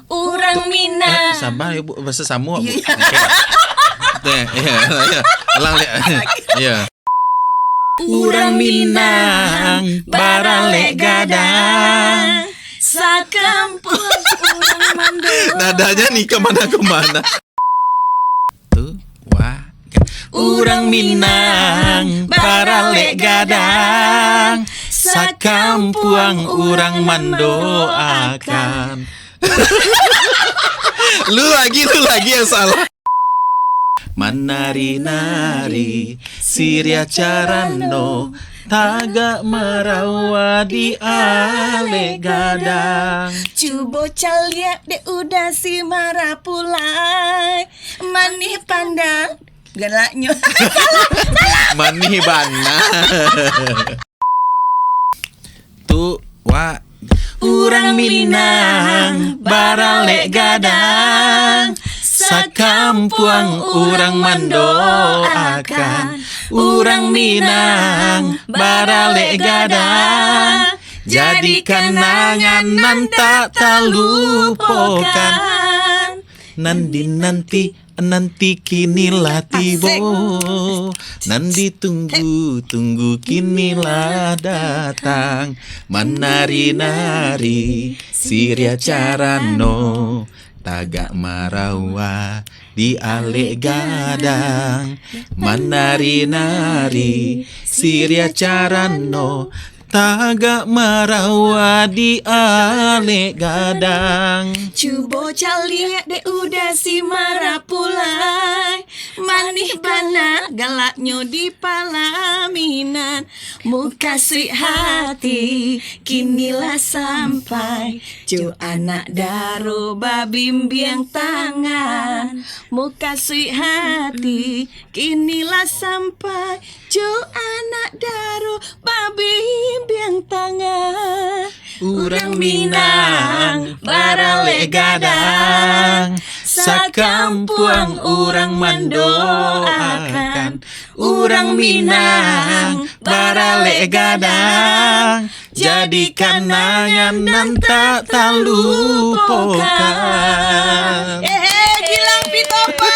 Orang Minang. Sabar ibu, bahasa Samu. Iya. Iya. Ulang dia. Iya. Orang Minang baralek gadang sakampung orang Mandor. Nadanya nih kemana-kemana. Tuh, wah. Orang Minang baralek gadang Sakampuang orang mendoakan. Lu lagi yang salah. Manari-nari Siria Carano Taga marawa di ale gadang. Cubo caliak de udah si marah pulai manih pandang galaknya. Manih bana. Tuh, wah. Orang Minang baralek gadang Sakampuang orang mendoakan. Orang Minang baralek gadang Jadikan nanganan tak terlupakan. Nanti kinilah tibo. Nanti tunggu kinilah datang. Menari-nari Siria Carano Tagak marawa di ale gadang. Menari-nari Siria Carano Tagak marawa di ale gadang. Cubo caliak de udah si marah pulai manih bana galaknya di palaminan. Muka sweet hati kinilah sampai cu anak daro babimbiang tangan. Muka sweet hati kinilah sampai cu anak daro babimbiang tangan. Urang Minang baralek gadang Sakampuang urang mendoakan. Urang Minang baralek gadang Jadikan nanganan tak terlupakan. Gilang Pitopa.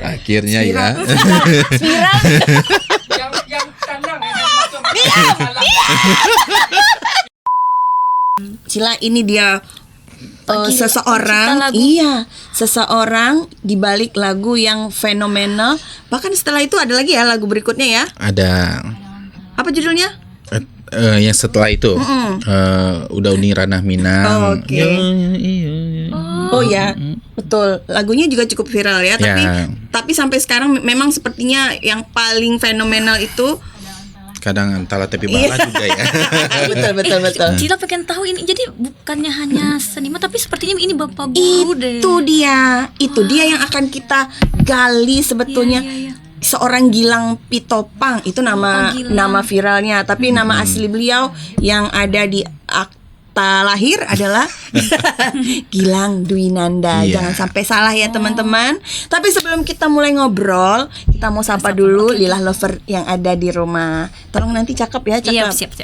Akhirnya ya. Spiral. yang kandang yang masuk. Cila ini dia seseorang, seseorang di balik lagu yang fenomenal. Bahkan setelah itu ada lagi ya lagu berikutnya ya. Ada Apa judulnya? yang setelah itu udah Uni Ranah Minang. Oke. Oh ya, betul. Lagunya juga cukup viral ya. Tapi sampai sekarang memang sepertinya yang paling fenomenal itu Kadang antara tepi bala juga ya. betul. Cila pengen tahu ini, jadi bukannya hanya seniman tapi sepertinya ini bapak guru deh. Itu dia yang akan kita gali sebetulnya. Iya. Seorang Gilang Pitopang itu nama viralnya, tapi nama asli beliau yang ada di akta lahir adalah Gilang Dwinanda. Jangan sampai salah ya teman-teman. Tapi sebelum kita mulai ngobrol, kita mau sapa dulu Lilah Lover yang ada di rumah. Tolong nanti cakep ya, cakep. Iya, siap.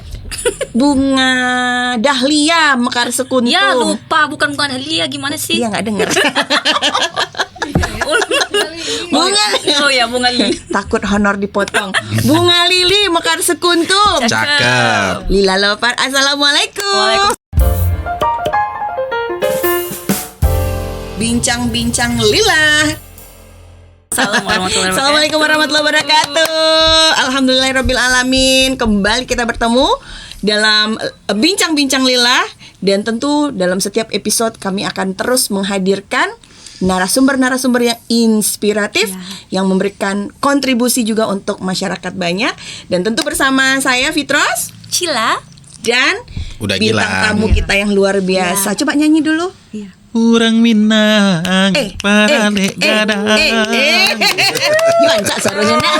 Bunga Dahlia Mekar Sekuntum. Ya lupa, bukan Dahlia, gimana sih? Dia nggak denger. Bunga Lili. Takut honor dipotong. Bunga Lili Mekar Sekuntum. Cakep. Lila Lover, assalamualaikum. Bincang-bincang Lila. Assalamualaikum warahmatullahi wabarakatuh. Alhamdulillahirabbil alamin. Kembali kita bertemu dalam bincang-bincang Lila, dan tentu dalam setiap episode kami akan terus menghadirkan narasumber-narasumber yang inspiratif, yang memberikan kontribusi juga untuk masyarakat banyak. Dan tentu bersama saya Fitros, Cila dan Udah bintang Gilang. tamu kita yang luar biasa. Coba nyanyi dulu. Urang Minang baralek gadang. Gimana suaranya?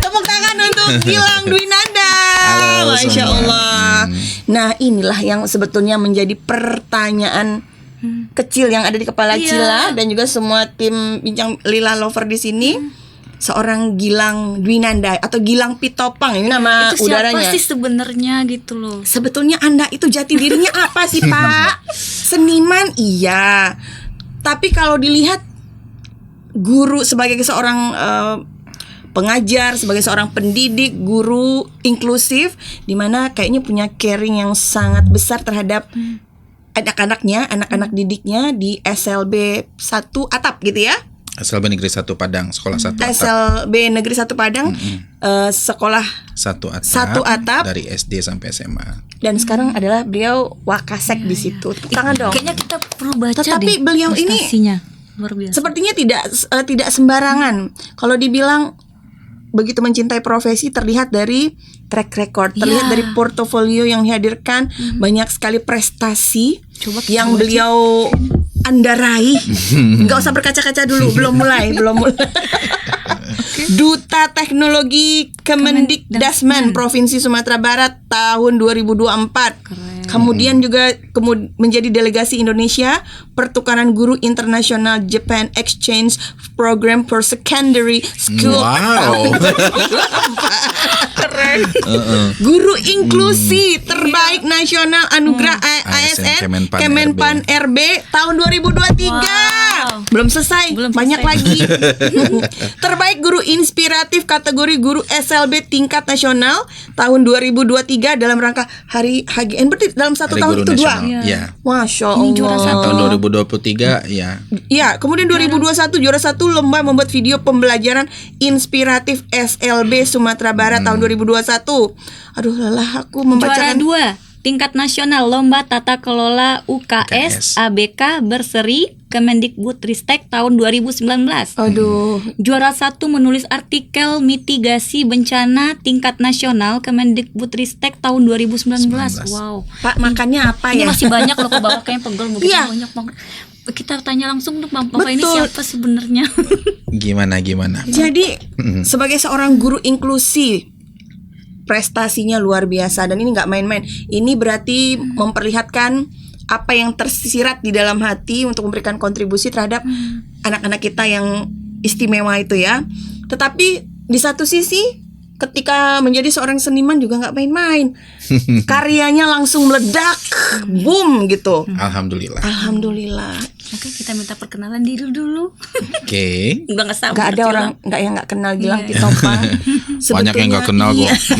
Tepuk tangan untuk Gilang Dwinanda. Halo, Masya semua. Allah. Nah, inilah yang sebetulnya menjadi pertanyaan kecil yang ada di kepala Cila dan juga semua tim Bincang Lila Lover di sini. seorang Gilang Dwinanda atau Gilang Pitopang, ini nama Itu siapa udaranya. sih sebenarnya gitu loh? Sebetulnya Anda itu jati dirinya apa sih, Pak? Seniman iya. Tapi kalau dilihat guru sebagai seorang pengajar, sebagai seorang pendidik, guru inklusif, di mana kayaknya punya caring yang sangat besar terhadap anak-anaknya, anak-anak didiknya di SLB 1 Atap gitu ya. SLB Negeri 1 Padang, sekolah 1 atap. SLB Negeri 1 Padang, sekolah 1 atap. Satu atap. Dari SD sampai SMA. dan sekarang adalah beliau Wakasek di situ. Tepuk tangan dong. Kayaknya kita perlu baca Tetapi deh beliau ini prestasinya. Luar biasa. sepertinya tidak sembarangan. Kalau dibilang begitu mencintai profesi terlihat dari track record, terlihat Ya. dari portofolio yang dihadirkan, banyak sekali prestasi Coba kita yang baca. beliau Anda raih. Nggak usah berkaca-kaca dulu, belum mulai. Duta Teknologi Kemendikdasmen Provinsi Sumatera Barat tahun 2024. Keren. Kemudian juga menjadi delegasi Indonesia Pertukaran Guru Internasional Japan Exchange Program for Secondary School. Wow. Keren. Guru inklusi terbaik nasional anugerah ASN Kemenpan RB tahun 2023. Wow. Belum selesai, Belum banyak selesai. lagi. Terbaik guru inspiratif kategori guru SLB tingkat nasional tahun 2023 dalam rangka Hari HGN. Berarti dalam satu Hari tahun Guru itu dua. Nasional. Ya. Masya Ini juara Allah. satu. Tahun 2023 ya. Ya, kemudian 2021 juara 1 lomba membuat video pembelajaran inspiratif SLB Sumatera Barat tahun 2021. Aduh, lelah aku Juara membacakan. 2 tingkat nasional lomba tata kelola UKS ABK Berseri Kemendikbudristek tahun 2019. Aduh, Juara 1 menulis artikel mitigasi bencana tingkat nasional Kemendikbudristek tahun 2019. Wow. Pak makannya apa Ini ya? masih banyak loh ke bawah kayaknya pegel begitu Iya. banyak banget. Kita tanya langsung dong Bapak ini Betul. siapa sebenarnya? Gimana? Jadi sebagai seorang guru inklusi prestasinya luar biasa dan ini nggak main-main. Ini berarti memperlihatkan apa yang tersirat di dalam hati untuk memberikan kontribusi terhadap anak-anak kita yang istimewa itu ya. Tetapi di satu sisi ketika menjadi seorang seniman juga nggak main-main. Karyanya langsung meledak, boom gitu. Alhamdulillah. Alhamdulillah. Oke, kita minta perkenalan diri dulu. Oke. Udah nggak sabar. Nggak ada orang yang nggak kenal Gilang Pitopang. Banyak yang nggak kenal Sebetulnya, kok.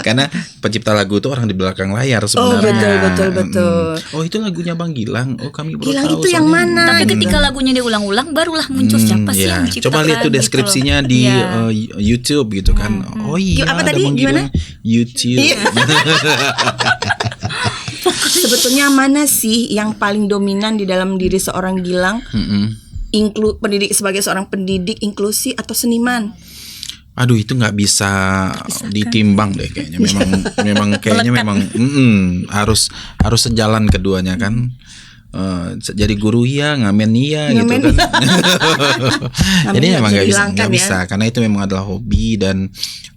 Karena pencipta lagu itu orang di belakang layar Oh sebenarnya. betul. Oh itu lagunya Bang Gilang. Oh kami baru Gilang tahu itu yang soalnya. mana? Tapi ketika lagunya diulang-ulang barulah muncul siapa sih Ya. yang menciptakan. Coba lihat tuh gitu deskripsinya loh. di Iya. YouTube gitu kan. Oh iya. Apa ada tadi? Bang Gimana? Gilang. YouTube. Iya. Sebetulnya mana sih yang paling dominan di dalam diri seorang Gilang? Pendidik sebagai seorang pendidik inklusi atau seniman? Aduh itu nggak bisa ditimbang deh kayaknya. Memang kayaknya memang harus sejalan keduanya kan. Jadi guru iya, ngamen iya gitu Ngamen. kan. Jadi Ngamen memang nggak nggak bisa bisa, dihilangkan ya. karena itu memang adalah hobi dan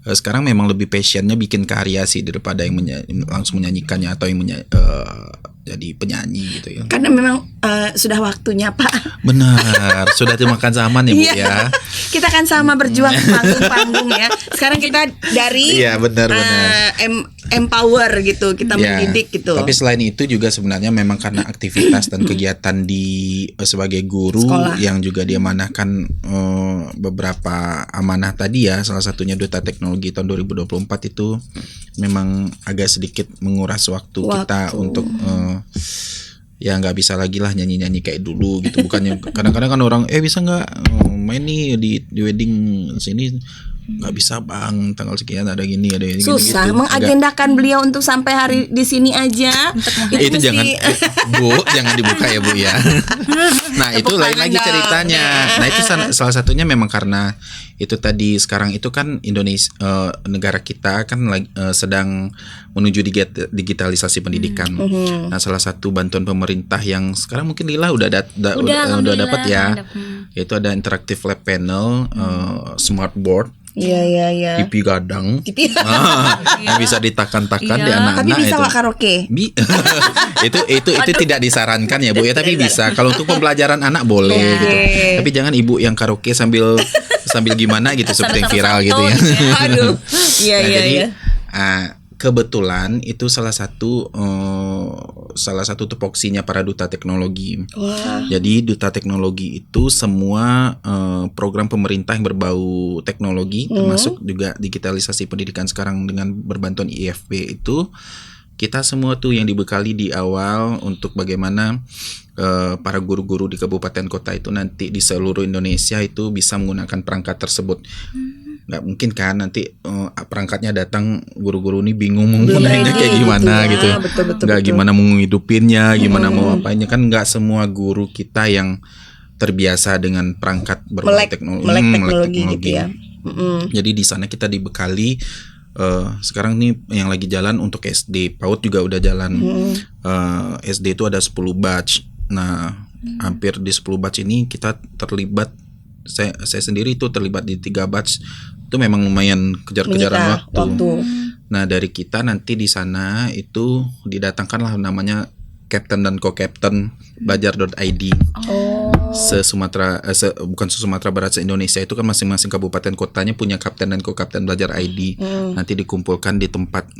sekarang memang lebih passionnya bikin karya sih daripada yang langsung menyanyikannya atau yang jadi penyanyi gitu ya. Karena memang sudah waktunya Pak. Benar, sudah dimakan zaman ya Bu Iya. ya. Kita kan sama berjuang di panggung-panggung ya. Sekarang kita dari Iya, benar. empower gitu, kita Ya, mendidik gitu. Tapi selain itu juga sebenarnya memang karena aktivitas dan kegiatan di sebagai guru Sekolah. yang juga diamanahkan beberapa amanah tadi ya, salah satunya Duta Teknologi tahun 2024 itu memang agak sedikit menguras waktu kita untuk ya nggak bisa lagi lah nyanyi-nyanyi kayak dulu gitu. Bukannya kadang-kadang kan orang bisa nggak main nih di wedding sini, nggak bisa Bang, tanggal sekian ada gini ada ini Susah gitu. mengagendakan beliau untuk sampai hari di sini aja. Itu mesti- jangan Bu, jangan dibuka ya Bu ya. Nah, itu Tepuk lain tangan lagi dong. ceritanya. Nah, itu salah satunya memang karena itu tadi sekarang itu kan Indonesia negara kita kan sedang menuju digitalisasi pendidikan. Nah, salah satu bantuan pemerintah yang sekarang mungkin Lila udah Alhamdulillah, dapat ya. ada. Yaitu ada interactive lab panel, smart board Iya. TV gadang. TV. Yang bisa ditakan-takan di Iya. anak-anak Tapi bisa itu. Wak karaoke. itu tidak disarankan ya Bu ya, tapi bisa. Kalau untuk pembelajaran anak boleh Oke. gitu. Tapi jangan ibu yang karaoke sambil gimana gitu seperti yang viral gitu ya. Aduh. Iya. Nah, jadi kebetulan itu salah satu tupoksinya para duta teknologi. Wah. Jadi duta teknologi itu semua program pemerintah yang berbau teknologi, termasuk juga digitalisasi pendidikan sekarang dengan berbantuan IFP itu, kita semua tuh yang dibekali di awal untuk bagaimana para guru-guru di kabupaten kota itu nanti di seluruh Indonesia itu bisa menggunakan perangkat tersebut. Nggak mungkin kan nanti perangkatnya datang, guru-guru ini bingung menggunakannya kayak gimana gitu, Betul. nggak gimana mau ngehidupinnya, gimana mau apanya, kan nggak semua guru kita yang terbiasa dengan perangkat Melek teknologi gitu ya. Jadi di sana kita dibekali. Sekarang nih yang lagi jalan untuk SD, PAUD juga udah jalan. SD itu ada 10 batch. Nah, hampir di 10 batch ini kita terlibat. Saya sendiri itu terlibat di 3 batch. Itu memang lumayan kejar-kejaran waktu. Nah, dari kita nanti di sana itu didatangkanlah namanya Captain dan Co-Captain Belajar.id. Bukan se-Sumatera Barat, se-Indonesia itu kan masing-masing kabupaten kotanya punya kapten dan co-kapten Belajar ID. Nanti dikumpulkan di tempat,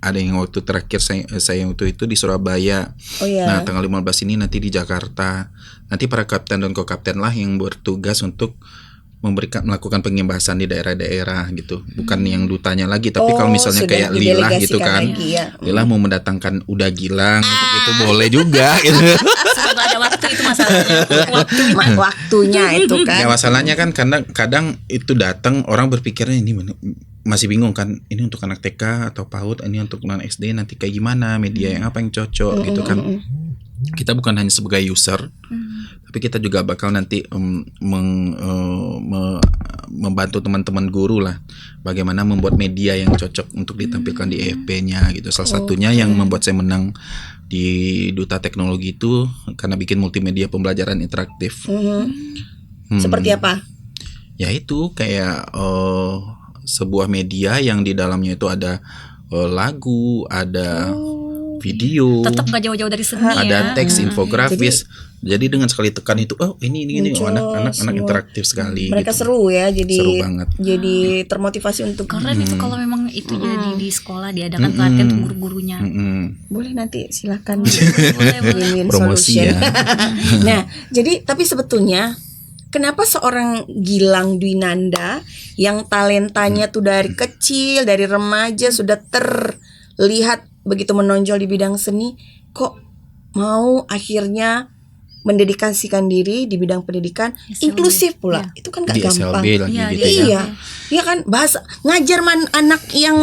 ada yang waktu terakhir saya waktu itu di Surabaya. Nah, tanggal 15 ini nanti di Jakarta. Nanti para kapten dan co-kapten lah yang bertugas untuk melakukan pengembasan di daerah-daerah gitu, bukan yang dutanya lagi, tapi kalau misalnya kayak Lila gitu kan, Lila mau mendatangkan Uda Gilang gitu boleh juga gitu. Nggak ada waktu itu masalahnya. Waktunya itu kan. Ya masalahnya kan karena kadang itu datang orang berpikirnya ini masih bingung kan, ini untuk anak TK atau PAUD, ini untuk non SD, nanti kayak gimana, media yang apa yang cocok gitu kan. Kita bukan hanya sebagai user, tapi kita juga bakal nanti membantu teman-teman guru lah, bagaimana membuat media yang cocok untuk ditampilkan di EFP-nya gitu. Salah satunya yang membuat saya menang di Duta Teknologi itu karena bikin multimedia pembelajaran interaktif. Seperti apa? Ya itu kayak sebuah media yang di dalamnya itu ada lagu, ada video, Tetap gak jauh-jauh dari seni ada ya. teks, infografis. Jadi dengan sekali tekan itu, ini anak interaktif sekali. Mereka gitu. seru ya, jadi Seru banget. Jadi termotivasi untuk. Keren itu kalau memang itu jadi di sekolah diadakan pelatihan untuk guru-gurunya. Boleh nanti silakan Boleh. win-win Promosi solution. ya. Nah, jadi tapi sebetulnya kenapa seorang Gilang Dwinanda yang talentanya tuh dari kecil, dari remaja sudah terlihat begitu menonjol di bidang seni, kok mau akhirnya mendedikasikan diri di bidang pendidikan SLB. inklusif pula? Itu kan gak Di gampang. SLB lagi Iya, gitu di ya. Iya kan, bahasa ngajar anak yang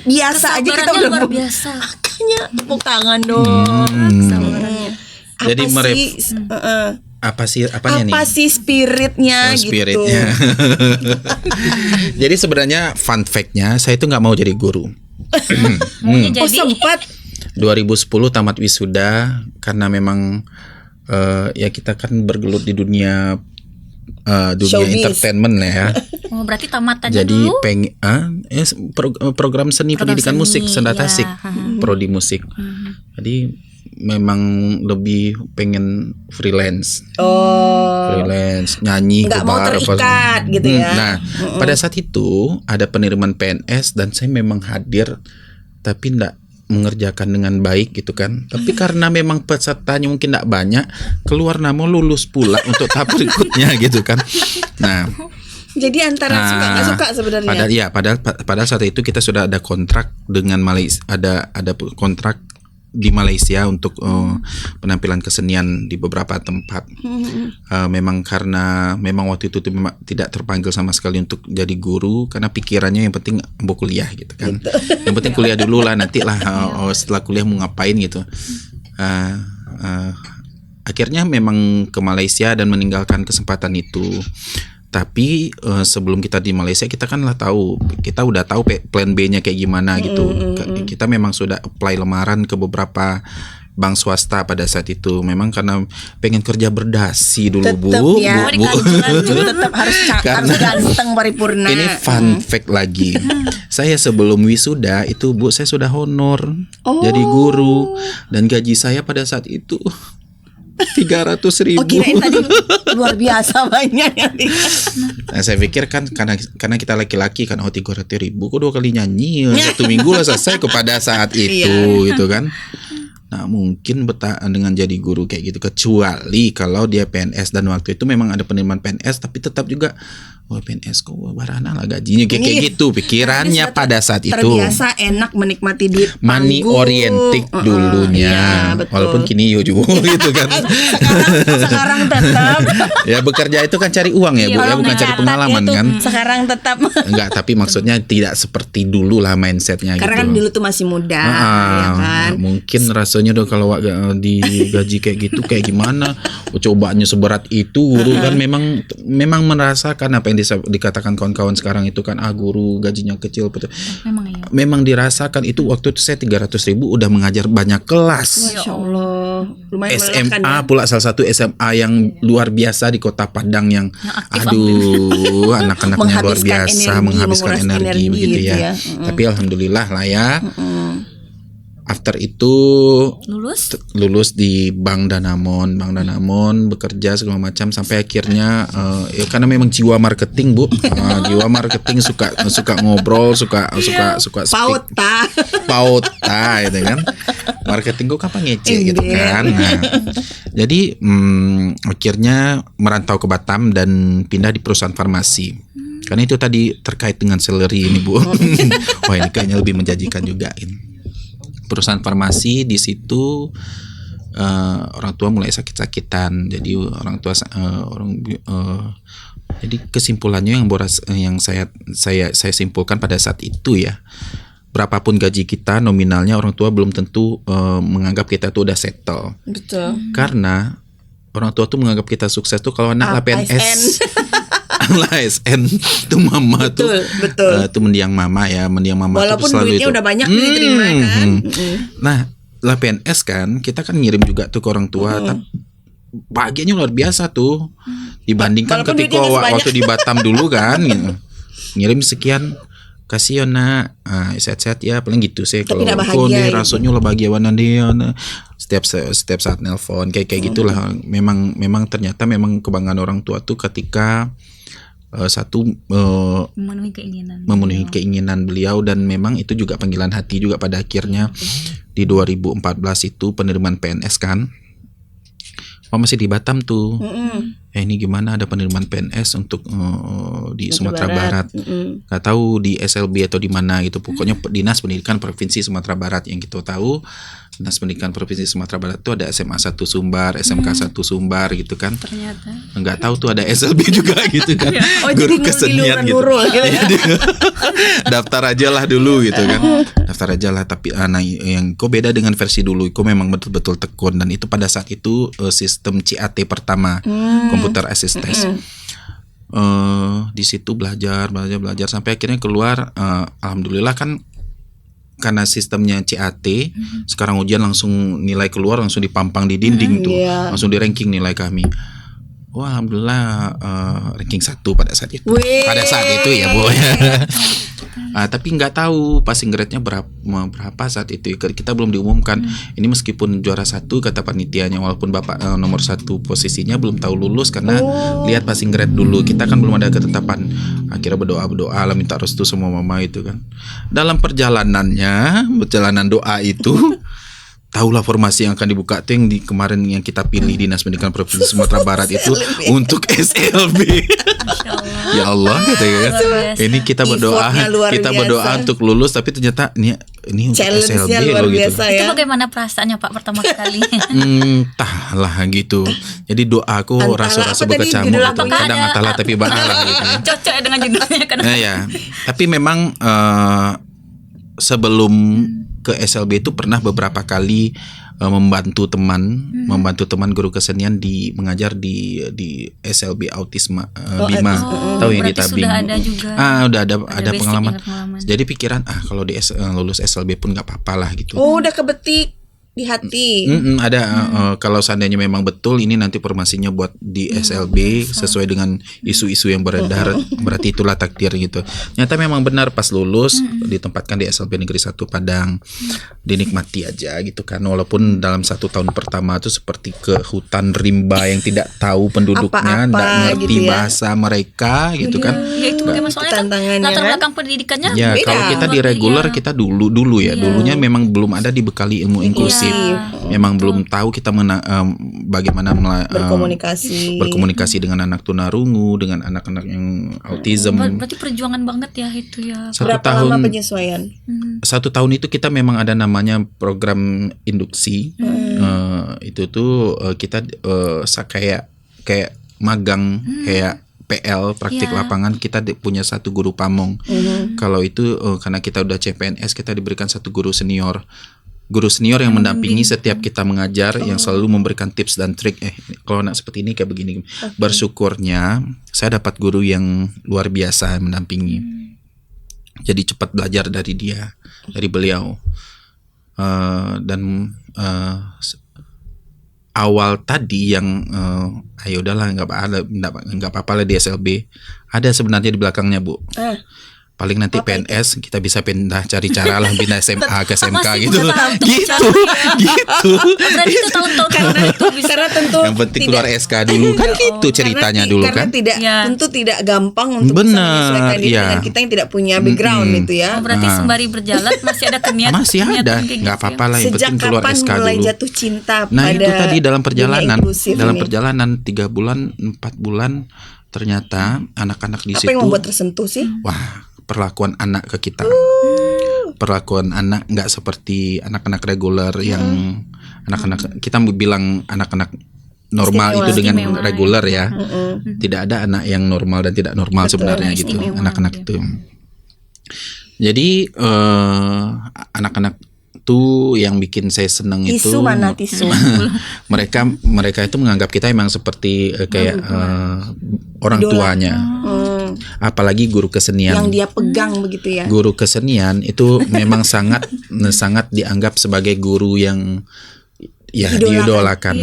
biasa aja kita Kesabarannya udah luar biasa. makanya tepuk tangan dong. Kesabarannya. Jadi Apa apanya nih? sih spiritnya gitu. Spiritnya. Jadi sebenarnya fun fact-nya, saya itu nggak mau jadi guru. Maunya Oh jadi sempat 2010 tamat wisuda karena memang ya kita kan bergelut di dunia Showbiz. entertainment lah ya. Oh, berarti tamat aja Jadi dulu. program seni pendidikan seni, musik, senda ya. tasik, prodi musik. Jadi memang lebih pengen freelance. Freelance, nyanyi, nggak mau kebar, terikat gitu ya. Nah, pada saat itu ada penerimaan PNS dan saya memang hadir, tapi enggak mengerjakan dengan baik gitu kan. Tapi karena memang pesertanya mungkin enggak banyak, keluar nama lulus pula untuk tahap berikutnya gitu kan. Nah, Jadi antara suka nggak suka sebenarnya. Padahal saat itu kita sudah ada kontrak dengan Malaysia, ada kontrak di Malaysia untuk penampilan kesenian di beberapa tempat. Memang karena memang waktu itu memang tidak terpanggil sama sekali untuk jadi guru karena pikirannya yang penting mau kuliah gitu kan. Yang penting kuliah dulu lah, nanti lah setelah kuliah mau ngapain gitu. Akhirnya memang ke Malaysia dan meninggalkan kesempatan itu. Tapi sebelum kita di Malaysia kita kan kita udah tahu plan B-nya kayak gimana gitu. Kita memang sudah apply lamaran ke beberapa bank swasta pada saat itu. Memang karena pengen kerja berdasi dulu Tetep Bu. ya. Bu. Tetap harus harus ganteng paripurna. Ini fun fact lagi. Saya sebelum wisuda itu Bu, saya sudah honor jadi guru, dan gaji saya pada saat itu 300.000. Oh, kirain tadi luar biasa banyak ya. Nah, saya pikir kan karena kita laki-laki kan 300.000 kok 2 kali nyanyi 1 minggu lah selesai kepada saat itu gitu kan. Nah, mungkin dengan jadi guru kayak gitu, kecuali kalau dia PNS, dan waktu itu memang ada penerimaan PNS tapi tetap juga PNS kok barana lah gajinya kayak gitu pikirannya pada saat itu. Terbiasa enak menikmati duit Money panggung. oriented dulunya. Iya, betul. Walaupun kini juga gitu kan. sekarang tetap Ya bekerja itu kan cari uang ya Bu, ya bukan cari pengalaman itu kan. sekarang tetap Enggak, tapi maksudnya tidak seperti dulu lah mindsetnya karena kan gitu. dulu tuh masih muda ya kan. Mungkin rasanya udah kalau digaji kayak gitu kayak gimana, cobaannya seberat itu guru kan memang merasakan apa yang dikatakan kawan-kawan sekarang itu kan guru gajinya kecil betul. Memang iya. Memang dirasakan itu. Waktu itu saya 300.000 udah mengajar banyak kelas. Masya Allah, lumayan SMA melelahkan ya. pula, salah satu SMA yang luar biasa di Kota Padang yang aduh anak-anaknya luar biasa menghabiskan energi begitu gitu ya. Tapi alhamdulillah lah ya. After itu lulus di Bank Danamon bekerja segala macam sampai akhirnya ya karena memang jiwa marketing Bu, jiwa marketing suka ngobrol, suka Paut pauta gitu kan. Marketing kok kapan ngece gitu kan. Nah, jadi akhirnya merantau ke Batam dan pindah di perusahaan farmasi. Karena itu tadi terkait dengan salary ini Bu. Wah, ini kayaknya lebih menjanjikan juga ini. Perusahaan farmasi di situ orang tua mulai sakit-sakitan, jadi orang tua jadi kesimpulannya yang saya simpulkan pada saat itu ya, berapapun gaji kita nominalnya orang tua belum tentu menganggap kita tuh udah settle. Betul. Karena orang tua tuh menganggap kita sukses tuh kalau anak lah PNS. ASN itu mama betul. Tuh mendiang mama walaupun tuh selalu duitnya itu udah banyak diterima kan. Nah lah PNS kan kita kan ngirim juga tuh ke orang tua, tapi bahagianya luar biasa tuh dibandingkan walaupun ketika duitnya nggak waktu di Batam dulu kan gitu. Ngirim sekian, kasih ya nak, sehat-sehat ya, paling gitu sih. Kalau aku nih rasanya lah bahagiawan dia setiap saat nelpon kayak gitulah. Memang ternyata memang kebanggaan orang tua tuh ketika memenuhi keinginan beliau, dan memang itu juga panggilan hati juga pada akhirnya. Di 2014 itu penerimaan PNS kan, masih di Batam tuh. Ini gimana ada penerimaan PNS untuk di Sumatera Barat. Gak tahu di SLB atau di mana gitu. Pokoknya Dinas Pendidikan Provinsi Sumatera Barat yang kita tahu. Dinas Pendidikan Provinsi Sumatera Barat tuh ada SMA 1 Sumbar, SMK 1 Sumbar gitu kan. Ternyata nggak tahu tuh ada SLB juga gitu kan. Guru kesenian gitu. Daftar aja lah dulu gitu kan. Daftar aja lah, tapi yang kok beda dengan versi dulu. Kok memang betul-betul tekun, dan itu pada saat itu sistem CAT pertama, Computer Assisted Test. Di situ belajar sampai akhirnya keluar. Alhamdulillah kan karena sistemnya CAT, sekarang ujian langsung nilai keluar langsung dipampang di dinding tuh, langsung di ranking nilai kami. Wah, alhamdulillah ranking 1 pada saat itu. Pada saat itu ya Bu. Tapi nggak tahu passing grade-nya berapa saat itu. Kita belum diumumkan. Ini meskipun juara 1 kata panitianya, walaupun Bapak nomor 1 posisinya belum tahu lulus karena lihat passing grade dulu. Kita kan belum ada ketetapan. Akhirnya berdoa lah, minta restu semua mama itu kan. Dalam perjalanan doa itu tahulah formasi yang akan dibuka tuh yang kemarin yang kita pilih Dinas Pendidikan Provinsi Sumatera Barat itu untuk SLB. Ya Allah kata ya. Ini kita berdoa untuk lulus, tapi ternyata ini untuk SLB loh gitu. Itu bagaimana perasaannya Pak pertama kali? Entahlah gitu. Jadi doaku rasa-rasa berkecamuk gitu. Kadang entahlah tapi banalah gitu. Cocok dengan judulnya kan. Ya. Tapi memang sebelum ke SLB itu pernah beberapa kali membantu teman guru kesenian mengajar di SLB Autisme Bima. Tahu yang di Tabing. Sudah ada juga. Udah ada pengalaman. Jadi pikiran kalau lulus SLB pun nggak apa-apa lah gitu. Udah kebetik. di hati. Ada kalau seandainya memang betul ini nanti formasinya buat di SLB sesuai dengan isu-isu yang beredar, berarti itulah takdir gitu. Nyata memang benar pas lulus ditempatkan di SLB Negeri 1 Padang. Dinikmati aja gitu kan, walaupun dalam 1 tahun pertama itu seperti ke hutan rimba yang tidak tahu penduduknya, Apa-apa tidak ngerti gitu ya. bahasa mereka gitu kan. Ya itu bagaimana soalnya kan tantangannya latar kan. belakang pendidikannya Ya beda. kalau kita di reguler kita dulunya memang belum ada dibekali ilmu inklusif. Memang belum tahu kita bagaimana berkomunikasi dengan anak tunarungu, dengan anak-anak yang autism. berarti perjuangan banget ya itu ya. Berapa lama penyesuaian? 1 tahun itu kita memang ada namanya program induksi. Itu tuh kita kayak magang, kayak PL praktik lapangan. Kita punya 1 guru pamong. Kalau itu karena kita udah CPNS, kita diberikan 1 guru senior yang mendampingi setiap kita mengajar, yang selalu memberikan tips dan trik. Kalau anak seperti ini kayak begini. Bersyukurnya saya dapat guru yang luar biasa yang mendampingi. Jadi cepat belajar dari beliau. Dan awal tadi yang ayo udahlah nggak apa-apa lah di SLB. Ada sebenarnya di belakangnya, Bu. Paling nanti PNS kita bisa pindah, cari cara lah pindah SMA ke SMK Masih gitu. berusaha untuk Gitu. Berarti itu tahun-tahun itu bisa. Karena tentu Yang penting keluar SK dulu kan gitu ceritanya dulu karena kan. tentu tidak gampang untuk bisa Benar, menyesuaikan diri iya. dengan kita yang tidak punya background itu ya. Berarti sembari berjalan masih ada niat. Masih ada, nggak apa-apa lah, yang Sejak penting keluar kapan SK mulai dulu. jatuh cinta Nah pada itu tadi dalam perjalanan, dunia inklusif ini? 3 bulan, 4 bulan ternyata anak-anak di Apa situ. yang membuat tersentuh sih? Wah, perlakuan anak ke kita. Perlakuan anak nggak seperti anak-anak reguler yang anak-anak kita bilang anak-anak normal itu dengan reguler ya. Tidak ada anak yang normal dan tidak normal sebenarnya gitu. Anak-anak itu. Jadi anak-anak itu yang bikin saya seneng itu. Tisu mana tisu? mereka itu menganggap kita emang seperti kayak orang tuanya. Apalagi guru kesenian. Yang dia pegang begitu ya. Guru kesenian itu memang sangat dianggap sebagai guru yang diidolakan.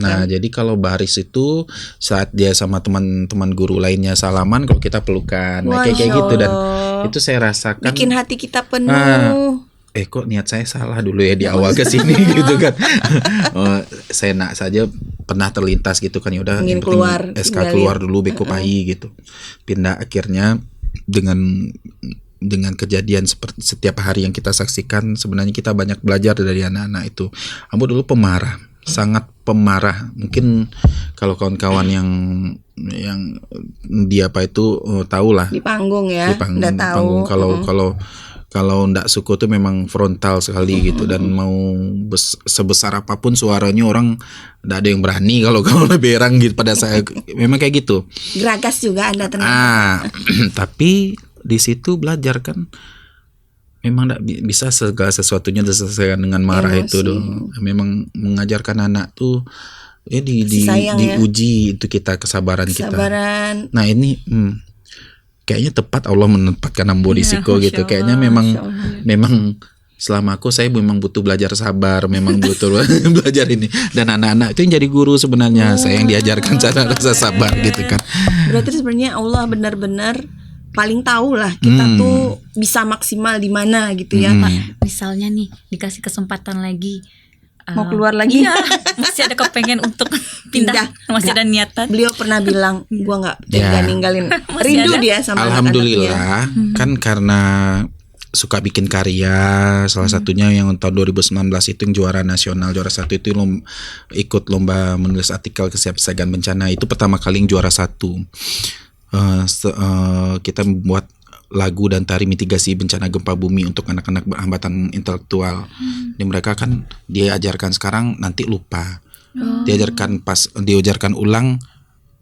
Nah, jadi kalau baris itu saat dia sama teman-teman guru lainnya salaman, kalau kita pelukan, kayak gitu, dan itu saya rasakan bikin hati kita penuh. Kok niat saya salah dulu ya di awal ke sini gitu kan. Saya saja pernah terlintas gitu kan, ya udah Ingin yang penting keluar, SK tinggalin. keluar dulu Beko Pahi gitu. Pindah akhirnya dengan kejadian seperti setiap hari yang kita saksikan, sebenarnya kita banyak belajar dari anak-anak itu. Ambo dulu pemarah, sangat pemarah. Mungkin kalau kawan-kawan yang dia apa itu tahulah Di panggung ya. di panggung, Udah tahu. kalau ndak suku tuh memang frontal sekali gitu, dan mau sebesar apapun suaranya orang ndak ada yang berani kalau berang gitu pada saya. Memang kayak gitu. Geragas juga Anda ternyata. Tapi di situ belajar kan memang ndak bisa segala sesuatunya diselesaikan dengan marah itu dong. Memang mengajarkan anak tuh diuji itu kita kesabaran kita. Nah ini kayaknya tepat Allah menempatkan Ambo di Siko gitu. Kayaknya memang selama saya memang butuh belajar sabar, memang butuh belajar ini. Dan anak-anak itu yang jadi guru sebenarnya. Saya yang diajarkan cara rasa sabar gitu kan. Berarti sebenarnya Allah benar-benar paling tahu lah kita tuh bisa maksimal di mana gitu ya. Misalnya nih dikasih kesempatan lagi, Mau keluar lagi? Iya, masih ada kepengen untuk pindah, masih ada niatan. Beliau pernah bilang, gua nggak tega ninggalin. Masih Rindu ada? dia sama anak-anaknya. Alhamdulillah kan karena suka bikin karya, salah satunya yang tahun 2019 itu yang juara nasional, juara 1 itu ikut lomba menulis artikel kesiapsiagaan bencana, itu pertama kali yang juara 1. Kita membuat lagu dan tari mitigasi bencana gempa bumi untuk anak-anak berhambatan intelektual. Dan mereka kan diajarkan sekarang nanti lupa. Diajarkan ulang,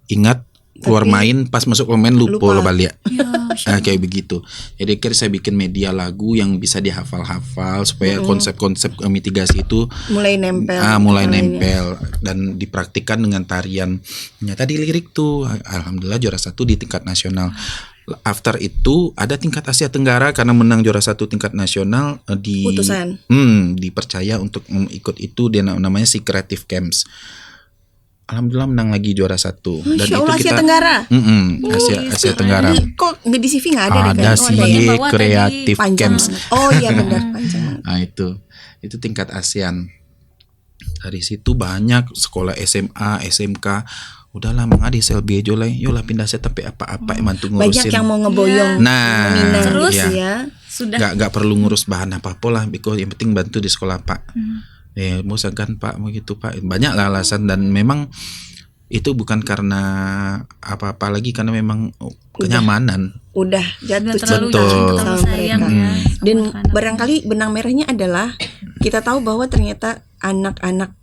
ingat, keluar main, pas masuk main lupa lo balik. Kayak begitu. Jadi akhirnya saya bikin media lagu yang bisa dihafal-hafal supaya konsep-konsep mitigasi itu mulai nempel. Nempel dan dipraktikkan dengan tarian. Ternyata di lirik tuh alhamdulillah juara 1 di tingkat nasional. After itu ada tingkat Asia Tenggara karena menang juara 1 tingkat nasional Utusan. dipercaya untuk ikut itu, dia namanya si Creative Camps. Alhamdulillah menang lagi juara 1. Dan Masya Allah, itu Asia kita Tenggara. Asia Tenggara. Kok nggak di CV nggak ada deh Ada kan? sih ada yang bawa Creative Panjang. Camps. Oh iya benar panjang. Nah itu tingkat ASEAN. Dari situ banyak sekolah SMA, SMK. Udahlah Mang Adi SLB aja lah. Yolah pindah saya tapi apa-apa emang tuh ngurusin. Banyak yang mau ngeboyong. Nah, Minang terus gitu ya. Sudah nggak perlu ngurus bahan apa-apa lah, because yang penting bantu di sekolah Pak. Mau segan Pak, mau gitu Pak. Banyak lah alasan, dan memang itu bukan karena apa-apa lagi, karena memang kenyamanan. Udah jatuh terlalu cinta Betul. sama sayang mereka. ya. Dan barangkali benang merahnya adalah kita tahu bahwa ternyata anak-anak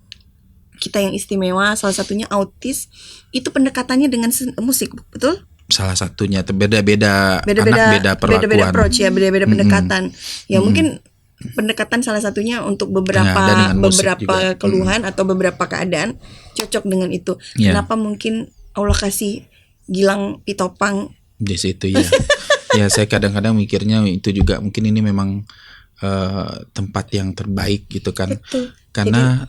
kita yang istimewa, salah satunya autis, itu pendekatannya dengan musik, betul? Salah satunya beda-beda anak, beda perlakuan. Beda-beda approach ya, beda-beda pendekatan. Ya mungkin pendekatan salah satunya untuk Ya, dan dengan musik beberapa juga. keluhan atau beberapa keadaan cocok dengan itu. Ya. Kenapa mungkin Allah kasih Gilang Pitopang Di situ ya. Ya saya kadang-kadang mikirnya itu juga mungkin ini memang tempat yang terbaik gitu kan. Betul. Karena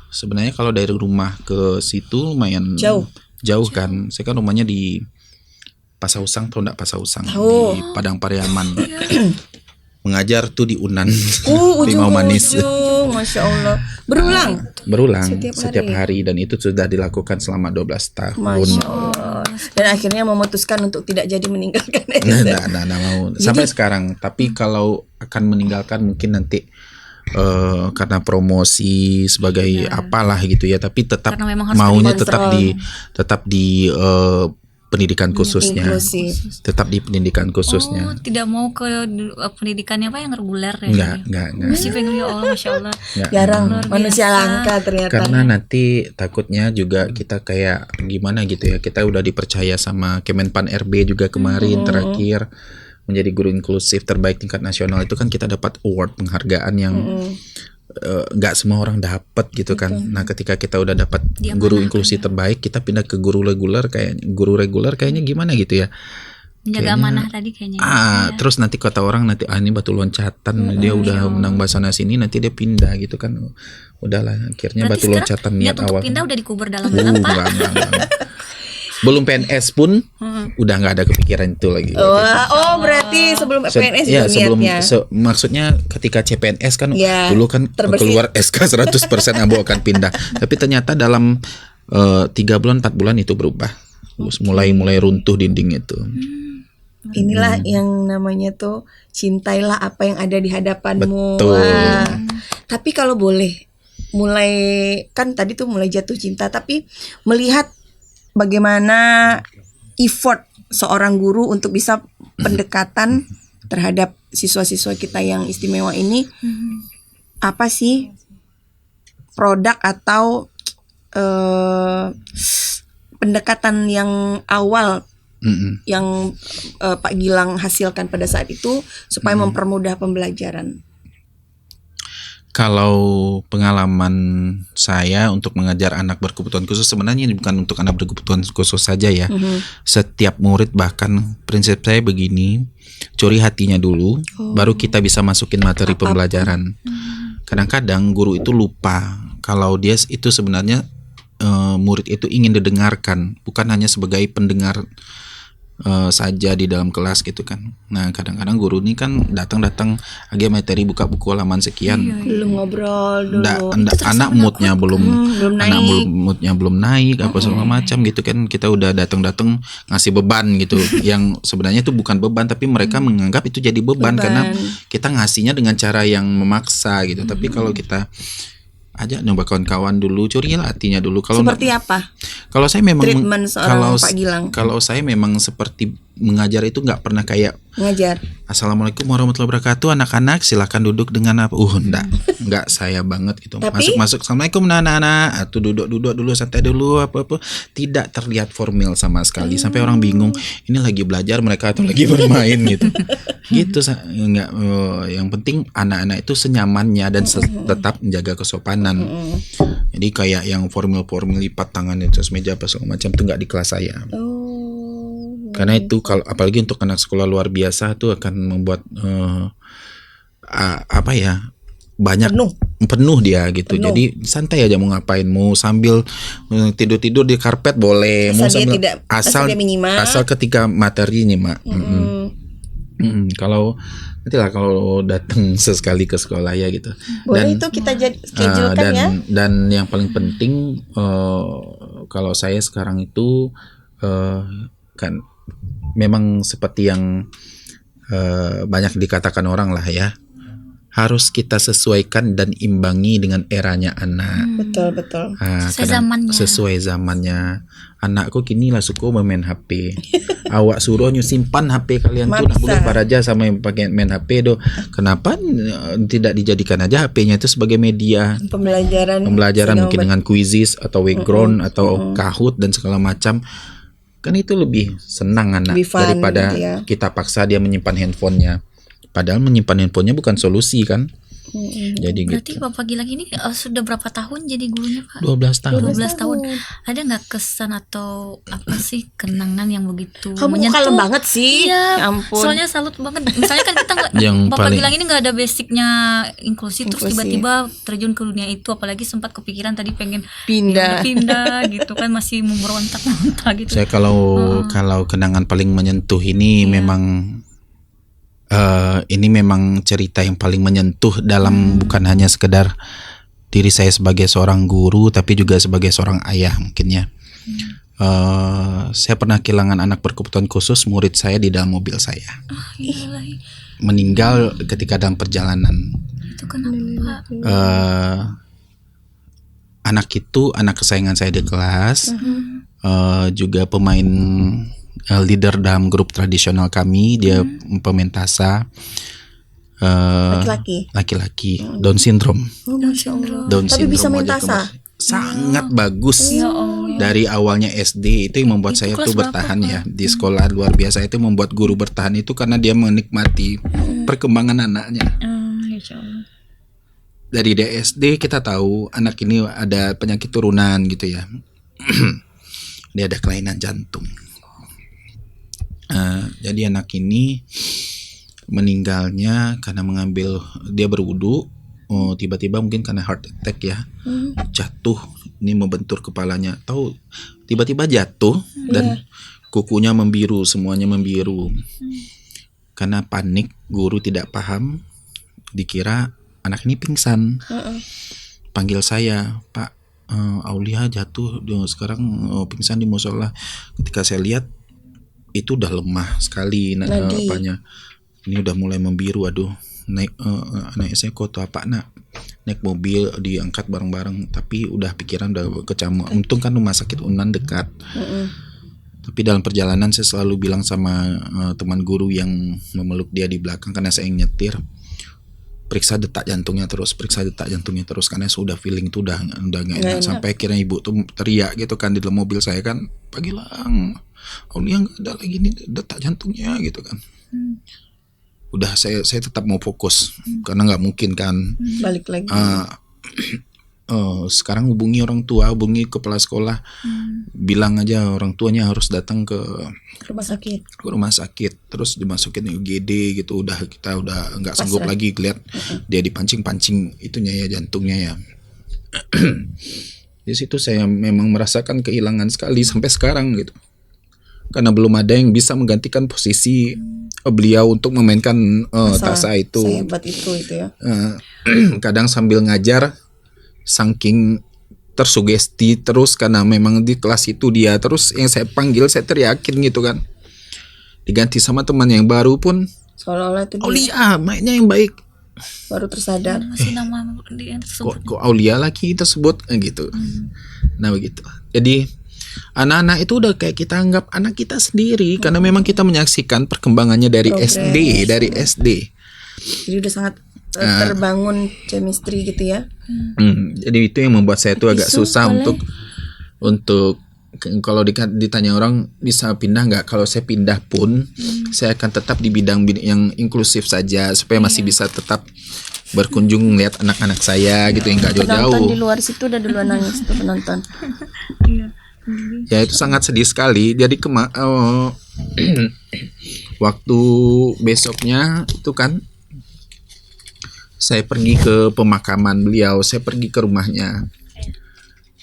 sebenarnya kalau dari rumah ke situ lumayan jauh kan. Saya kan rumahnya di Pasausang, tahu enggak Pasausang? Tahu. Di Padang Pariaman. Mengajar tuh di Unan. ujung Limau Manis. Masya Allah. Berulang. Setiap hari, dan itu sudah dilakukan selama 12 tahun. Masya Allah. Dan akhirnya memutuskan untuk tidak jadi meninggalkan Nah, mau sampai sekarang. Tapi kalau akan meninggalkan mungkin nanti karena promosi sebagai apalah gitu ya. Tapi tetap Karena memang harus maunya terkontrol. tetap di pendidikan khususnya. Inklusif. Tetap di pendidikan khususnya. Oh, tidak mau ke pendidikannya apa yang reguler ya? Enggak. Masih pengen, ya Allah, Masya Allah. Enggak. Jarang Luar manusia biasa. langka ternyata. Karena nanti takutnya juga kita kayak gimana gitu ya. Kita udah dipercaya sama Kemenpan RB juga kemarin terakhir menjadi guru inklusif terbaik tingkat nasional. Itu kan kita dapat award, penghargaan yang nggak semua orang dapat gitu kan. Nah ketika kita udah dapat guru inklusi terbaik, kita pindah ke guru reguler kayaknya gimana gitu ya. Menjaga amanah tadi kayaknya. Terus nanti kata orang nanti ini batu loncatan, dia udah menang Basana sini, nanti dia pindah gitu kan. Udahlah akhirnya Berarti batu sekarang loncatan niat niat untuk awal. pindah udah dikubur dalam-dalam, Pak. Enggak. Belum PNS pun udah nggak ada kepikiran itu lagi. Berarti sebelum PNS Ya itu sebelum niatnya. maksudnya ketika CPNS kan Ya, dulu kan terbersih. keluar SK 100% Abu akan pindah. Tapi ternyata dalam 3 bulan 4 bulan itu berubah. Terus mulai runtuh dinding itu. Inilah yang namanya tuh cintailah apa yang ada di hadapanmu. Betul. Wah. Tapi kalau boleh mulai kan tadi tuh mulai jatuh cinta, tapi melihat bagaimana effort seorang guru untuk bisa pendekatan terhadap siswa-siswa kita yang istimewa ini, apa sih produk atau pendekatan yang awal yang Pak Gilang hasilkan pada saat itu supaya mempermudah pembelajaran? Kalau pengalaman saya untuk mengajar anak berkebutuhan khusus, sebenarnya ini bukan untuk anak berkebutuhan khusus saja ya. Setiap murid, bahkan prinsip saya begini, curi hatinya dulu, baru kita bisa masukin materi pembelajaran. Kadang-kadang guru itu lupa kalau dia itu sebenarnya murid itu ingin didengarkan, bukan hanya sebagai pendengar saja di dalam kelas gitu kan. Nah kadang-kadang guru ini kan datang agak materi buka buku halaman sekian, Belum ngobrol dulu. anak moodnya belum anak naik. moodnya belum naik apa segala macam gitu kan. Kita udah datang ngasih beban gitu yang sebenarnya itu bukan beban, tapi mereka menganggap itu jadi beban karena kita ngasihnya dengan cara yang memaksa gitu. Tapi kalau kita ajak nyoba kawan-kawan dulu, curilah hatinya dulu. Kalau Seperti apa? kalau saya memang Treatment seorang Pak Gilang. Kalau saya memang seperti mengajar itu nggak pernah kayak Ngajar. Assalamualaikum warahmatullahi wabarakatuh, anak-anak silakan duduk dengan apa. Enggak saya banget gitu. Tapi- Masuk Assalamualaikum anak-anak, atau duduk dulu santai dulu apa. Tidak terlihat formal sama sekali. Sampai orang bingung, ini lagi belajar mereka atau lagi bermain gitu. Gitu enggak, yang penting anak-anak itu senyamannya dan tetap menjaga kesopanan. Jadi kayak yang formal lipat tangan di atas meja apa segala macam itu enggak di kelas saya. Karena itu kalau apalagi untuk anak sekolah luar biasa tuh akan membuat apa ya, banyak penuh dia gitu. Jadi santai aja mau ngapain, mau sambil tidur di karpet boleh, mau sambil asal dia minimal. Asal ketika materinya mak. Kalau nantilah kalau datang sesekali ke sekolah ya gitu. Boleh itu kita schedulekan ya. Dan yang paling penting kalau saya sekarang itu kan memang seperti yang banyak dikatakan orang lah ya, harus kita sesuaikan dan imbangi dengan eranya anak. Betul. Sesuai zamannya. Anakku kini lah suka main HP. Awak suruh simpan HP kalian tuh, boleh paraja sama yang pakai main HP do. Kenapa tidak dijadikan aja HP-nya itu sebagai media pembelajaran mungkin dengan quizzes atau background atau Kahoot dan segala macam. Kan itu lebih senang anak daripada gitu ya. Kita paksa dia menyimpan handphonenya. Padahal menyimpan handphonenya bukan solusi kan. Jadi berarti gitu. Bapak Gilang ini sudah berapa tahun jadi gurunya Pak? 12 tahun. 12 tahun. Ada nggak kesan atau apa sih kenangan yang begitu kamu kalem banget sih? Iya, ampun. Soalnya salut banget. Misalnya kan kita nggak, Bapak Gilang ini nggak ada basicnya inklusi, terus tiba-tiba terjun ke dunia itu, apalagi sempat kepikiran tadi pengen pindah gitu kan, masih memberontak-berontak gitu. Saya kalau kenangan paling menyentuh ini memang ini memang cerita yang paling menyentuh dalam bukan hanya sekedar diri saya sebagai seorang guru, tapi juga sebagai seorang ayah mungkin ya. Saya pernah kehilangan anak berkebutuhan khusus, murid saya di dalam mobil saya. Meninggal ketika dalam perjalanan. Itu kenapa? Anak itu anak kesayangan saya di kelas, juga pemain leader dalam grup tradisional kami. Dia pementasan laki-laki Down syndrome. Tapi bisa mentasa. Sangat bagus. Dari awalnya SD itu yang membuat saya tuh bertahan ya di sekolah luar biasa. Itu membuat guru bertahan itu karena dia menikmati perkembangan anaknya. Dari SD kita tahu anak ini ada penyakit turunan gitu ya. Dia ada kelainan jantung. Jadi anak ini meninggalnya karena dia berwudu, tiba-tiba mungkin karena heart attack ya, jatuh, ini membentur kepalanya, tahu tiba-tiba jatuh dan kukunya membiru, semuanya membiru. Karena panik, guru tidak paham, dikira anak ini pingsan. Panggil saya, Pak, Aulia jatuh, sekarang pingsan di musola. Ketika saya lihat itu udah lemah sekali apanya, ini udah mulai membiru. Aduh, naik saya kok apa nak, naik mobil diangkat bareng-bareng, tapi udah pikiran udah kecamuk. Untung kan rumah sakit Unan dekat. Tapi dalam perjalanan saya selalu bilang sama teman guru yang memeluk dia di belakang, karena saya yang nyetir, periksa detak jantungnya terus karena sudah feeling tuh udah nggak enak. Sampai akhirnya ibu tuh teriak gitu kan di dalam mobil saya kan, Pak Gilang, Aulia nggak ada lagi nih detak jantungnya gitu kan. Udah saya tetap mau fokus karena nggak mungkin kan balik lagi. Sekarang hubungi orang tua, hubungi kepala sekolah, bilang aja orang tuanya harus datang ke rumah sakit, terus dimasukin UGD gitu. Kita udah nggak sanggup lagi lihat dia dipancing itunya ya, jantungnya ya. Di situ saya memang merasakan kehilangan sekali sampai sekarang gitu, karena belum ada yang bisa menggantikan posisi beliau untuk memainkan tasa itu. Sehebat itu ya. Kadang sambil ngajar, saking tersugesti terus karena memang di kelas itu dia terus yang saya panggil, saya teriakin gitu kan. Diganti sama teman yang baru pun seolah-olah itu Aulia mainnya yang baik, baru tersadar. Masih nama dia tersebut. Kok Aulia lagi tersebut gitu. Nah begitu. Jadi anak-anak itu udah kayak kita anggap anak kita sendiri, karena memang kita menyaksikan perkembangannya dari SD. Jadi udah sangat terbangun chemistry gitu ya. Jadi itu yang membuat saya tuh agak susah untuk kalau ditanya orang bisa pindah nggak, kalau saya pindah pun saya akan tetap di bidang yang inklusif saja supaya masih bisa tetap berkunjung melihat anak-anak saya gitu yang nggak jauh-jauh. Penonton di luar situ udah duluan nangis tuh penonton. Iya. Ya itu sangat sedih sekali. Jadi waktu besoknya itu kan saya pergi ke pemakaman beliau, saya pergi ke rumahnya.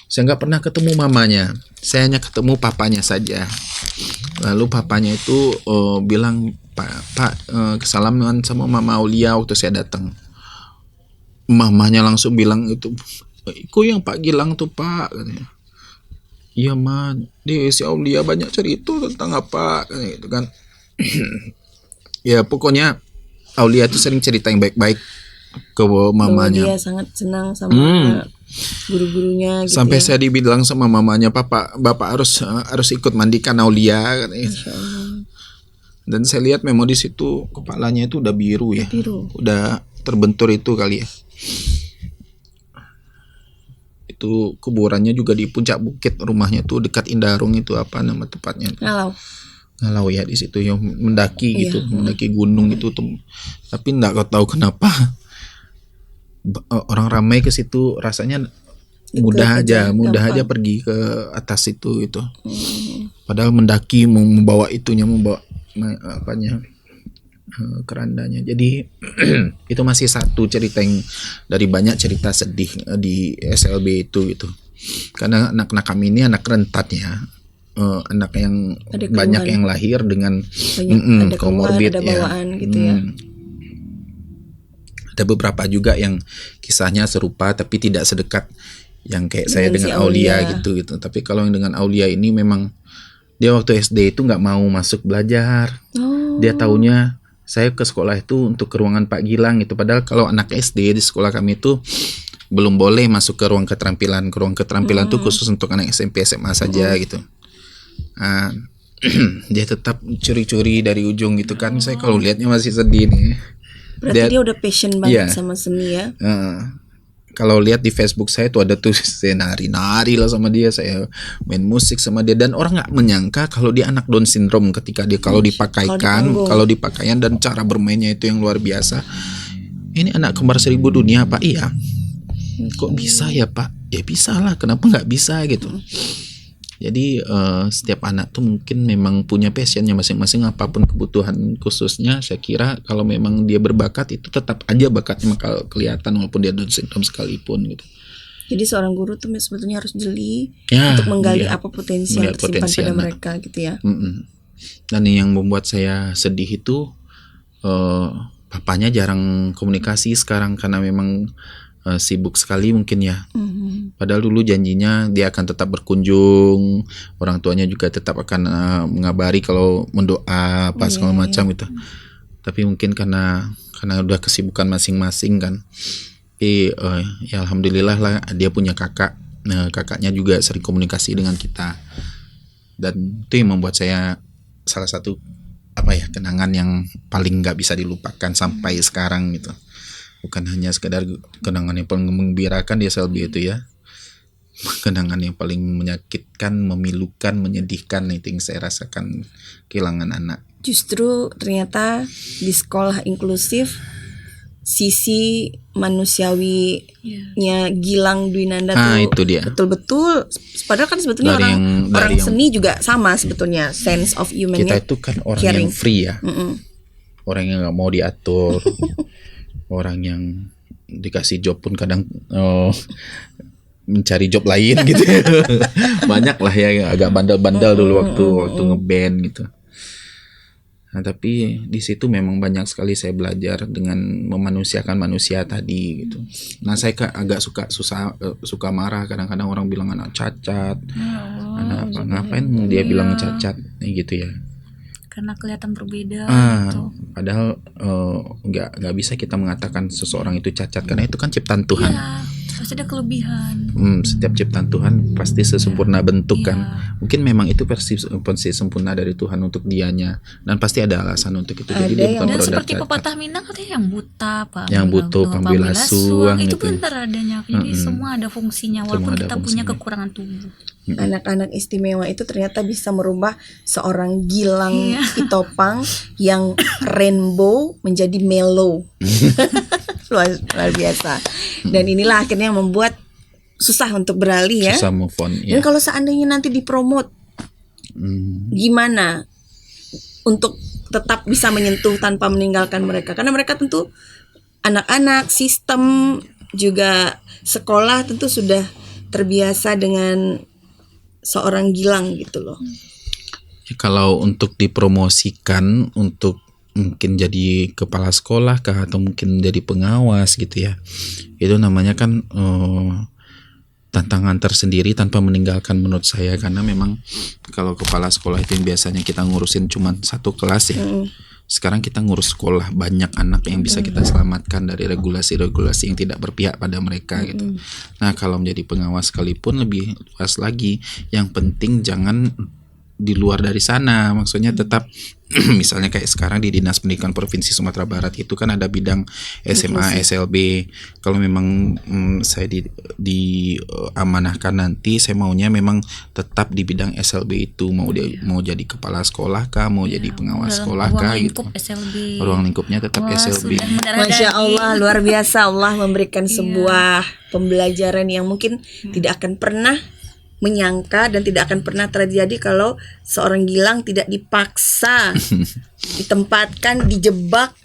Saya nggak pernah ketemu mamanya, saya hanya ketemu papanya saja. Lalu papanya itu bilang, Pak, kesalaman sama Mama Aulia waktu saya datang. Mamanya langsung bilang itu, "Itu yang Pak Gilang tuh Pak," katanya. "Iya man, di si Aulia banyak cerita tentang apa," katanya gitu kan. Ya pokoknya Aulia itu sering cerita yang baik-baik ke mamanya. Dia sangat senang sama guru-gurunya gitu. Sampai ya. saya dibilang sama mamanya, Bapak harus ikut mandikan Aulia katanya. Dan saya lihat memang di situ kepalanya itu udah biru ya. Udah terbentur itu kali ya. Itu kuburannya juga di puncak bukit, rumahnya tuh dekat Indarung, itu apa nama tempatnya? Ngalau ya di situ yang mendaki gitu, mendaki gunung itu tuh. Tapi enggak tahu kenapa orang ramai ke situ, rasanya mudah aja pergi ke atas itu gitu. Padahal mendaki membawa kerandanya. Jadi itu masih satu cerita yang dari banyak cerita sedih di SLB itu gitu. Karena anak-anak kami ini anak rentan ya. Anak yang banyak yang lahir dengan komorbid ada bawaan gitu ya. Ada beberapa juga yang kisahnya serupa tapi tidak sedekat yang kayak saya dengan si Aulia gitu. Tapi kalau yang dengan Aulia ini memang dia waktu SD itu nggak mau masuk belajar. Dia taunya saya ke sekolah itu untuk ke ruangan Pak Gilang gitu. Padahal kalau anak SD di sekolah kami itu belum boleh masuk ke ruang keterampilan. Ke ruang keterampilan itu khusus untuk anak SMP SMA saja gitu. Dia tetap curi-curi dari ujung gitu kan. Saya kalau lihatnya masih sedih nih. Berarti dia udah passion banget sama seni ya. Kalau lihat di Facebook saya tuh ada tuh saya nari-nari lah sama dia, saya main musik sama dia, dan orang nggak menyangka kalau dia anak Down syndrome ketika dia kalau dipakaian dan cara bermainnya itu yang luar biasa. Ini anak kembar 1000 dunia Pak. Iya. Kok bisa ya Pak? Ya bisa lah, kenapa nggak bisa gitu. Jadi setiap anak tuh mungkin memang punya passionnya masing-masing, apapun kebutuhan khususnya. Saya kira kalau memang dia berbakat itu tetap aja bakatnya bakal kelihatan walaupun dia Down syndrome sekalipun gitu. Jadi seorang guru tuh sebetulnya harus jeli untuk menggali apa potensi yang tersimpan pada mereka gitu ya. Dan yang membuat saya sedih itu papanya jarang komunikasi sekarang karena memang sibuk sekali mungkin ya. Padahal dulu janjinya dia akan tetap berkunjung, orang tuanya juga tetap akan mengabari kalau mendoa apa segala macam gitu. Tapi mungkin karena udah kesibukan masing-masing kan. Tapi ya alhamdulillah lah dia punya kakak. Nah, kakaknya juga sering komunikasi dengan kita. Dan itu yang membuat saya salah satu kenangan yang paling nggak bisa dilupakan sampai sekarang gitu. Bukan hanya sekedar kenangan yang paling menggembirakan di SLB itu ya, kenangan yang paling menyakitkan, memilukan, menyedihkan itu yang saya rasakan kehilangan anak. Justru ternyata di sekolah inklusif sisi manusiawinya Gilang Dwinanda tuh itu dia. Betul-betul. Padahal kan sebetulnya orang seni juga sama sebetulnya, sense of human-nya. Kita itu kan orang yang free ya, orang yang nggak mau diatur. Orang yang dikasih job pun kadang mencari job lain gitu. Banyak lah ya yang agak bandel-bandel dulu waktu ngeband gitu. Nah, tapi di situ memang banyak sekali saya belajar dengan memanusiakan manusia tadi gitu. Nah, saya agak suka marah kadang-kadang orang bilang anak cacat. Anak apa ngapain dia bilang cacat gitu ya. Karena kelihatan berbeda gitu. Padahal nggak bisa kita mengatakan seseorang itu cacat karena itu kan ciptaan Tuhan. Pasti ada kelebihan. Setiap ciptaan Tuhan pasti sesempurna bentuk kan. Mungkin memang itu versi sempurna dari Tuhan untuk dianya, dan pasti ada alasan untuk itu. Jadi dia bukan dan produk seperti pepatah Minang katanya yang buta pambilasuang itu gitu. benar adanya. Jadi semua ada fungsinya walaupun kita punya kekurangan tubuh. Anak-anak istimewa itu ternyata bisa merubah seorang Gilang Itopang yang rainbow menjadi mellow. luar biasa. Dan inilah akhirnya yang membuat susah untuk beralih ya. Susah move on. Dan kalau seandainya nanti dipromot, gimana untuk tetap bisa menyentuh tanpa meninggalkan mereka? Karena mereka tentu anak-anak, sistem juga sekolah tentu sudah terbiasa dengan seorang Gilang gitu loh. Kalau untuk dipromosikan untuk mungkin jadi kepala sekolah kah atau mungkin jadi pengawas gitu ya, itu namanya kan tantangan tersendiri tanpa meninggalkan menurut saya, karena memang kalau kepala sekolah itu yang biasanya kita ngurusin cuma satu kelas ya. Sekarang kita ngurus sekolah, banyak anak yang bisa kita selamatkan dari regulasi-regulasi yang tidak berpihak pada mereka gitu. Nah, kalau menjadi pengawas sekalipun lebih luas lagi. Yang penting jangan di luar dari sana, maksudnya tetap misalnya kayak sekarang di Dinas Pendidikan Provinsi Sumatera Barat itu kan ada bidang SMA, SLB. Kalau memang saya diamanahkan nanti, saya maunya memang tetap di bidang SLB itu, mau jadi kepala sekolah kah, mau jadi pengawas sekolah kah gitu. SLB. Ruang lingkupnya tetap SLB. Masya Allah, luar biasa. Allah memberikan sebuah pembelajaran yang mungkin tidak akan pernah menyangka dan tidak akan pernah terjadi kalau seorang Gilang tidak dipaksa, ditempatkan, dijebak.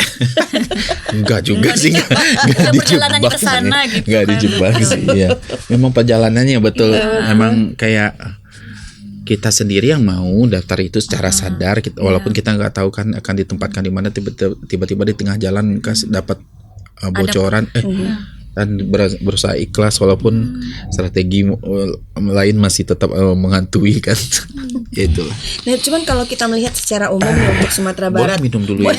Enggak juga sih, enggak perjalanannya ke sana gitu. Enggak dijebak sih, ya. Memang perjalanannya betul. Memang kayak kita sendiri yang mau daftar itu secara sadar, walaupun kita nggak tahu kan akan ditempatkan di mana, tiba-tiba di tengah jalan dapat bocoran, dan berusaha ikhlas walaupun strategi lain masih tetap menghantui kan. Ya itulah. Nah, cuman kalau kita melihat secara umum untuk Sumatera Barat, minum dulu ya.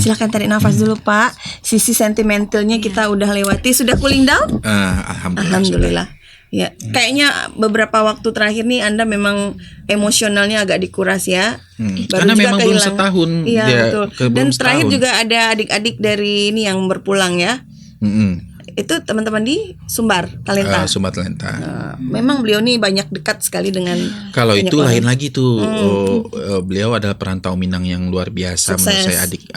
silakan tarik nafas dulu Pak. Sisi sentimentalnya kita udah lewati, sudah cooling down? Alhamdulillah. Ya, kayaknya beberapa waktu terakhir nih Anda memang emosionalnya agak dikuras ya. Karena memang belum setahun. Iya, betul. Dan terakhir setahun. juga ada adik-adik dari ini yang berpulang ya. Itu teman-teman di Sumbar Talenta. Sumbar Talenta. Memang beliau nih banyak dekat sekali dengan. Kalau itu orang. lain lagi tuh. Beliau adalah perantau Minang yang luar biasa. Sukses. Menurut saya adik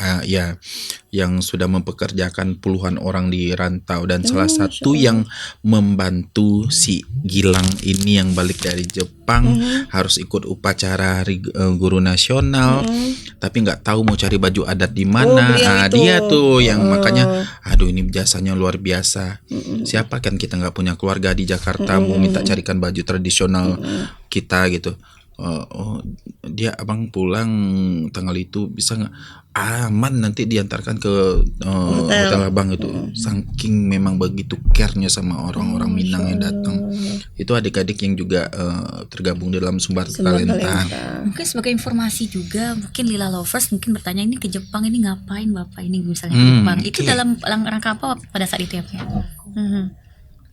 yang sudah mempekerjakan puluhan orang di rantau, dan salah satu yang membantu si Gilang ini yang balik dari Jepang harus ikut upacara guru nasional, tapi nggak tahu mau cari baju adat di mana. Dia tuh yang makanya aduh ini jasanya luar biasa. Siapa kan kita nggak punya keluarga di Jakarta mau minta carikan baju tradisional kita gitu. Dia abang pulang tanggal itu bisa nggak? Aman, nanti diantarkan ke hotel abang itu. Saking memang begitu care-nya sama orang-orang Minang yang datang. Itu adik-adik yang juga tergabung dalam Sumbar Talenta. Mungkin sebagai informasi juga, mungkin Lila Lovers mungkin bertanya, ini ke Jepang ini ngapain Bapak ini misalnya ke Jepang? Itu dalam rangka apa pada saat itu ya Pak?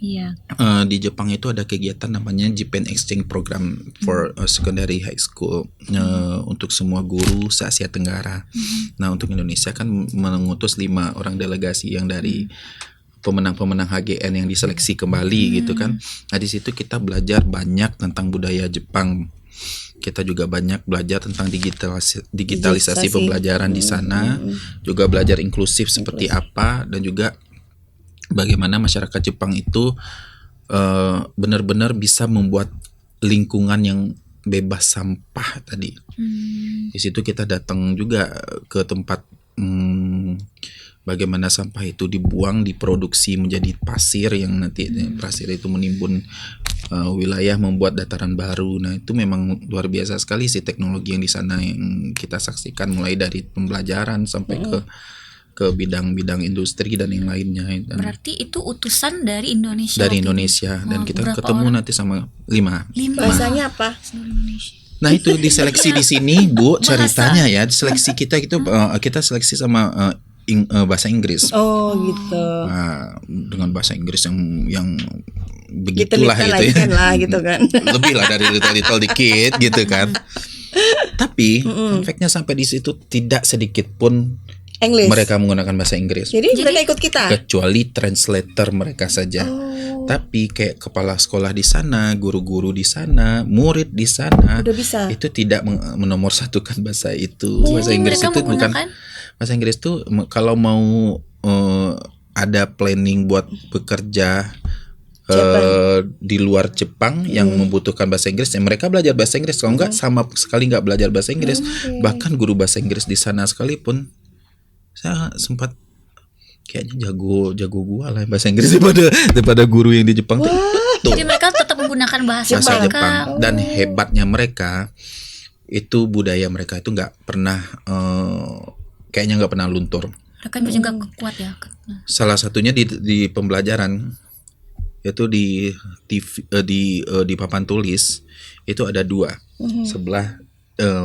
Iya. Di Jepang itu ada kegiatan namanya Japan Exchange Program for Secondary High School untuk semua guru se-Asia Tenggara. Nah, untuk Indonesia kan mengutus 5 orang delegasi yang dari pemenang-pemenang HGN yang diseleksi kembali gitu kan. Nah, di situ kita belajar banyak tentang budaya Jepang. Kita juga banyak belajar tentang digitalisasi pembelajaran di sana, juga belajar inklusif seperti apa, dan juga bagaimana masyarakat Jepang itu benar-benar bisa membuat lingkungan yang bebas sampah tadi. Di situ kita datang juga ke tempat bagaimana sampah itu dibuang, diproduksi menjadi pasir, yang nanti pasir itu menimbun wilayah, membuat dataran baru. Nah, itu memang luar biasa sekali sih teknologi yang di sana yang kita saksikan, mulai dari pembelajaran sampai ke bidang-bidang industri dan yang lainnya. Dan berarti itu utusan dari Indonesia. Dari Indonesia dan kita ketemu orang? Nanti sama 5. Bahasanya apa? Nah, itu diseleksi di sini Bu, ceritanya ya, diseleksi kita itu kita seleksi sama bahasa Inggris. Oh gitu. Nah, dengan bahasa Inggris yang begitulah gitu ya. Lah, gitu kan. Lebih lah dari little dikit gitu kan. Tapi fact-nya sampai di situ tidak sedikit pun English. Mereka menggunakan bahasa Inggris. Jadi mereka ikut kita. Kecuali translator mereka saja. Tapi kayak kepala sekolah di sana, guru-guru di sana, murid di sana, udah bisa. Itu tidak menomorsatukan bahasa itu. Bahasa Inggris itu bukan. Bahasa Inggris itu kalau mau ada planning buat bekerja di luar Jepang yang membutuhkan bahasa Inggris, mereka belajar bahasa Inggris. Kalau enggak sama sekali enggak belajar bahasa Inggris. Bahkan guru bahasa Inggris di sana sekalipun, saya sempat kayaknya jago gua lah bahasa Inggris daripada guru yang di Jepang tuh. Jadi mereka tetap menggunakan bahasa mereka. Jepang. Dan hebatnya mereka itu budaya mereka itu nggak pernah kayaknya nggak pernah luntur. Mereka juga kuat ya. Salah satunya di pembelajaran, yaitu di TV, di papan tulis itu ada 2, sebelah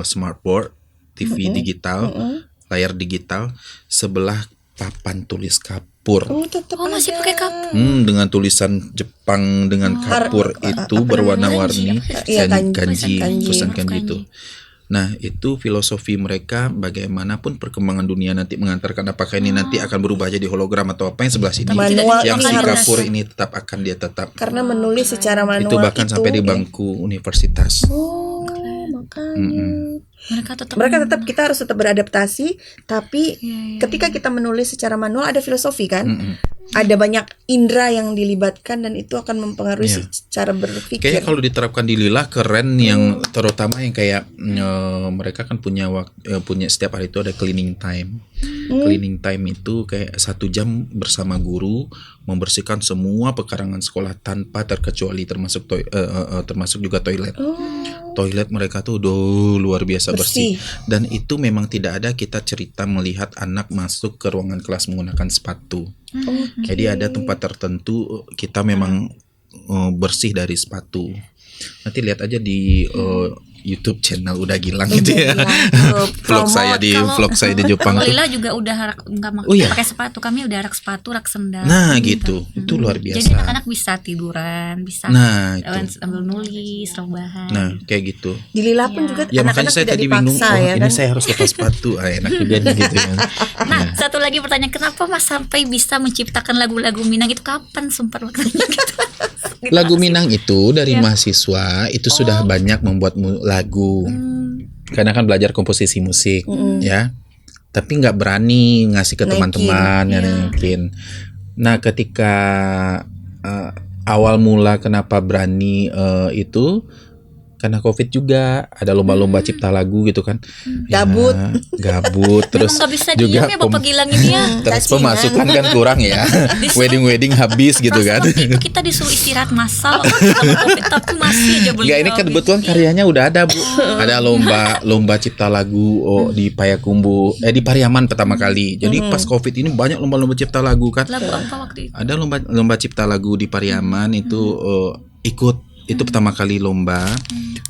smartboard TV digital, layar digital, sebelah papan tulis kapur. Masih pakai kapur. Dengan tulisan Jepang dengan kapur itu berwarna-warni, kanji, tulisan kanji itu. Nah, itu filosofi mereka, bagaimanapun perkembangan dunia nanti mengantarkan, apakah ini nanti akan berubah jadi hologram atau apa yang sebelah sini. Manual yang si harus, kapur ini tetap akan dia tetap. Karena menulis secara manual itu bahkan sampai di bangku universitas. Makanya. Mereka tetap kita harus tetap beradaptasi, tapi ketika kita menulis secara manual ada filosofi kan? Ada banyak indera yang dilibatkan dan itu akan mempengaruhi cara berpikir. Kayaknya kalau diterapkan di Lila keren, yang terutama yang kayak mereka kan punya setiap hari itu ada cleaning time. Cleaning time itu kayak 1 jam bersama guru membersihkan semua pekarangan sekolah tanpa terkecuali, termasuk juga toilet. Toilet mereka tuh luar biasa bersih. Dan itu memang tidak ada kita cerita melihat anak masuk ke ruangan kelas menggunakan sepatu. Jadi ada tempat tertentu kita memang bersih dari sepatu. Nanti lihat aja di YouTube channel Udah Gilang gitu ya. vlog saya di Jepang. Kalau Lila juga udah nggak pakai sepatu, kami udah rak sepatu, rak sendal. Nah gitu, itu luar biasa. Jadi anak-anak bisa tiduran, bisa sambil nulis, rebahan. Nah kayak gitu. Di Lila pun juga ya, anak-anak saya tidak tadi bingung, dipaksa ya ini kan. saya harus lepas sepatu, enak juga gitu ya. Nah, satu lagi pertanyaan, kenapa Mas sampai bisa menciptakan lagu-lagu Minang itu, kapan sempat waktunya gitu? Lagu Minang itu dari mahasiswa itu sudah banyak membuat lagu, karena kan belajar komposisi musik ya, tapi nggak berani ngasih ke teman-teman yang mungkin. Nah ketika awal mula kenapa berani itu karena COVID juga ada lomba-lomba cipta lagu gitu kan. Gabut Terus nggak bisa juga diam ya Bapak Gilang ini ya. terus pemasukan kan kurang ya. wedding habis gitu kan. Waktu itu kita disuruh istirahat massal sama COVID, tapi masih aja belum. Enggak, ini kan kebetulan karyanya udah ada Bu. Ada lomba cipta lagu di Payakumbuh, di Pariaman pertama kali. Jadi pas COVID ini banyak lomba-lomba cipta lagu kan. Lagu apa waktu itu? Ada lomba cipta lagu di Pariaman itu ikut. Itu pertama kali lomba,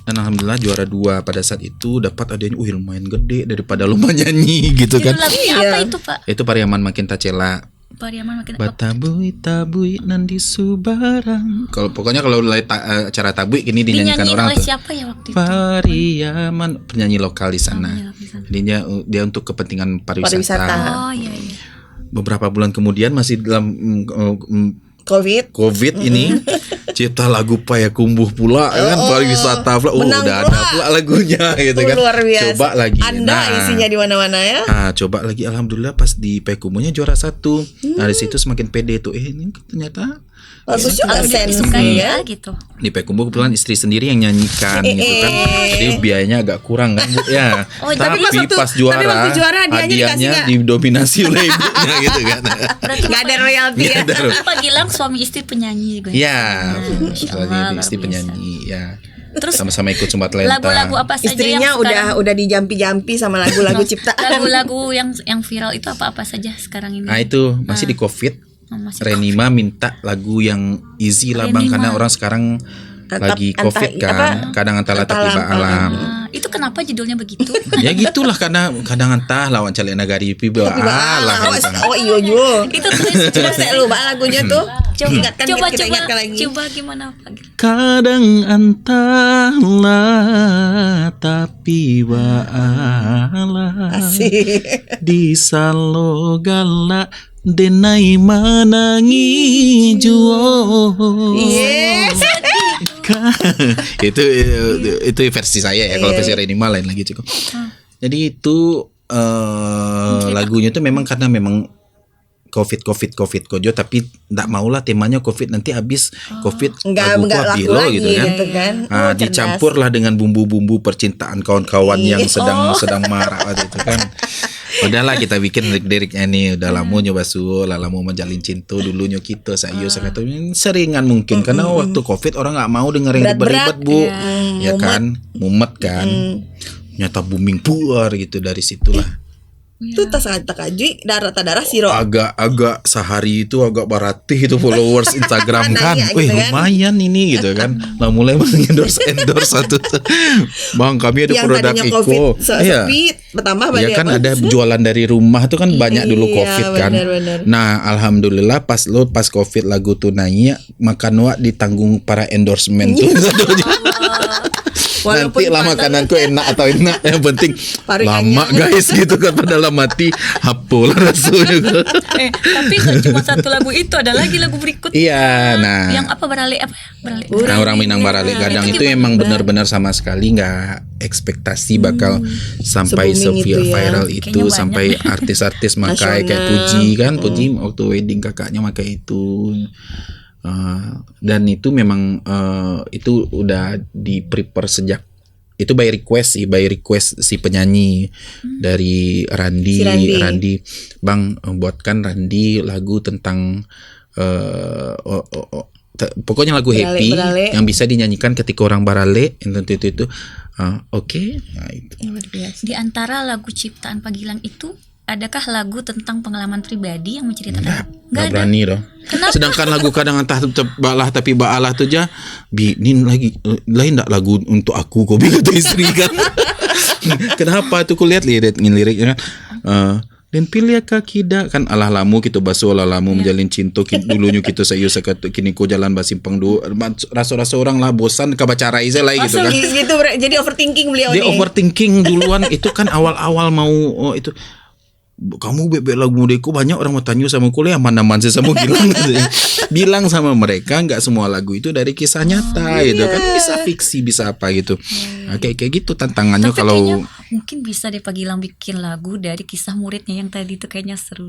dan alhamdulillah juara 2 pada saat itu. Dapat adanya lumayan gede daripada lomba nyanyi gitu kan. Lagunya apa itu Pak? Itu Pariaman Makin Tacela. Pariaman Makin Batabui nandi subarang. Pokoknya kalau acara tabui ini dinyanyikan orang oleh tuh. Siapa ya waktu itu? Pariaman, penyanyi lokal di sana. Jadi dia untuk kepentingan pariwisata. Oh iya. Beberapa bulan kemudian masih dalam COVID ini cipta lagu Payakumbuh pula kan, pariwisata pula. Udah ada pula lagunya gitu kan. Luar biasa. Coba lagi. Isinya di mana-mana ya. Coba lagi, alhamdulillah pas di Payakumbuhnya juara 1. Nah dari situ semakin pede tuh. Ini ternyata bagus juga disukai ya gitu. Di Payakumbuh kebetulan istri sendiri yang nyanyikan gitu kan. Jadi biayanya agak kurang kan Bu ya. Tapi pas juara hadiahnya didominasi oleh ibunya gitu kan. Nggak ada royalti ya. Pak Gilang suami istri penyanyi gue. Ya, istri penyanyi ya. Terus sama-sama ikut Sumba Talenta. Lagu-lagu apa saja istrinya yang udah dijampi-jampi sama lagu-lagu ciptaan. Lagu-lagu yang viral itu apa saja sekarang ini? Nah itu masih di COVID. Renima minta lagu yang easy lah Bang, karena orang sekarang lagi COVID kan, kadang antara tiba alam. Itu kenapa judulnya begitu? Ya gitulah, karena kadang antah lawan calek nagari piba lah. Oh iya jo. Itu tulis saya lupa lagunya tuh. Coba gimana Pak? Kadang antah lah tapi waala di salogala denai manangi juo. Yes. itu versi saya ya. Kalau versi Renima lain lagi cukup. Jadi itu lagunya itu memang karena memang COVID kojo, tapi nggak maulah temanya COVID, nanti habis COVID Nggak laku lagi gitu kan. Nah, dicampurlah dengan bumbu-bumbu percintaan kawan-kawan yang sedang marah waktu itu kan. Udahlah kita bikin lirik-liriknya nih, udah lama nyoba lama menjalin cinta dulunya kita saya kata seringan mungkin karena waktu COVID orang nggak mau denger yang ribet-ribet Bu, ya kan, mumet kan, nyata booming puar gitu dari situlah. Itu tas kajui darah siro. Agak sehari itu agak baratih itu followers Instagram kan. Gitu Wih kan. lumayan ini gitu kan. Nah mulai endorse satu. Bang kami ada Yang produk tadinya Iko. COVID Iya. sepi bertambah Ya banyak. kan ada jualan dari rumah tuh kan banyak dulu COVID kan. benar. Nah alhamdulillah pas COVID lagu tuh naik makan wak ditanggung para endorsement tuh. Walaupun Nanti lah padahal- makananku enak atau enak, yang penting lama guys gitu kan, padahal mati hapul rasanya. Tapi gak cuma satu lagu itu, ada lagi lagu berikutnya. Iya, nah. Yang apa beralih. Nah, orang Minang Barale Gadang itu emang benar-benar sama sekali nggak ekspektasi bakal sampai Se-booming se-viral itu ya. viral Kayaknya itu, banyak. sampai artis-artis makai kayak Puji kan, Puji waktu wedding kakaknya makai itu. Dan itu memang itu udah di prepare sejak itu by request si penyanyi dari Si Randi, Bang buatkan Randi lagu tentang pokoknya lagu happy Barale. yang bisa dinyanyikan ketika orang Barale itu oke. Nah, itu. Di antara lagu ciptaan Pagilang itu, adakah lagu tentang pengalaman pribadi yang menceritakan? Nggak berani dong. Kenapa? Sedangkan lagu kadang entah balah tapi baalah tuh aja binin lagi lain enggak lagu untuk aku kok kata istri kan. Kenapa tuh kulihat liriknya dan pilih kaki dak kan alah lamu gitu baso alah lamu menjalin cinta dulunya gitu saya kini ko jalan basimpang dulu rasa-rasa orang lah bosan kabacara isa lah gitu kan. Gitu jadi overthinking beliau Dia nih. overthinking duluan itu kan awal-awal mau itu kamu bebek lagu mudeku banyak orang mau tanya sama kuliah mana sih sama bilang sama mereka nggak semua lagu itu dari kisah nyata gitu kan bisa fiksi bisa apa gitu. Nah, kayak gitu tantangannya Tapi kalau kayaknya mungkin bisa deh Pagilang bikin lagu dari kisah muridnya yang tadi itu kayaknya seru.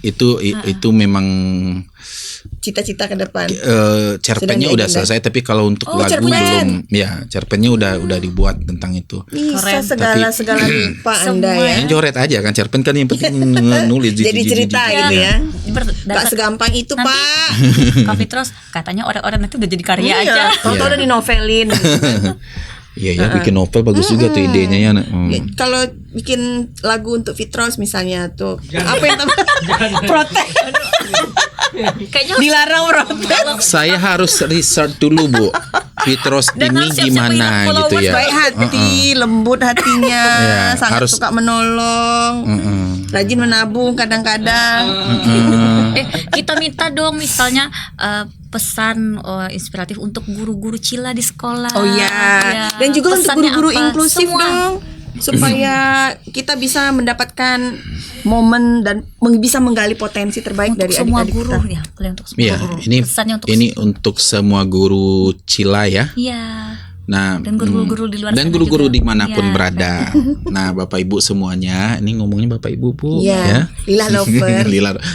itu memang Cita-cita ke depan. cerpennya Sedang udah diagenda. selesai tapi kalau untuk lagu cerpen. belum ya cerpennya udah dibuat tentang itu. Bisa Keren. segala rupa Anda Semua ya. Joret aja kan cerpen kan yang penting nulis Jadi cerita gitu ya. Gak Berdasar segampang itu nanti Pak. Kak Fitros katanya orang-orang itu udah jadi karya aja. Iya, tahu-tahu Iya. udah dinovelin. Iya ya bikin novel bagus juga tuh idenya ya. Kalau bikin lagu untuk Fitros misalnya tuh apa yang protek Kayaknya dilarang protek. Saya harus research dulu Bu Fitros Dan ini harus siap-siap gimana banyak gitu followers, ya. Baik hati, lembut hatinya, Ya, sangat harus- suka menolong, rajin menabung kadang-kadang. kita minta dong misalnya pesan inspiratif untuk guru-guru Cila di sekolah. Oh iya. Ya, Dan juga untuk pesannya guru-guru apa? inklusif Semua. dong. Supaya kita bisa mendapatkan momen dan bisa menggali potensi terbaik Untuk dari semua adik-adik guru kita. ya, boleh untuk semua Iya, guru. ini Pesannya untuk untuk semua guru Cila ya. Iya. Nah, Dan guru-guru di luar dan sana guru-guru juga. dimanapun Iya. berada. Nah, Bapak Ibu semuanya, ini ngomongnya Bapak Ibu Bu, Iya, ya. Lila Lover.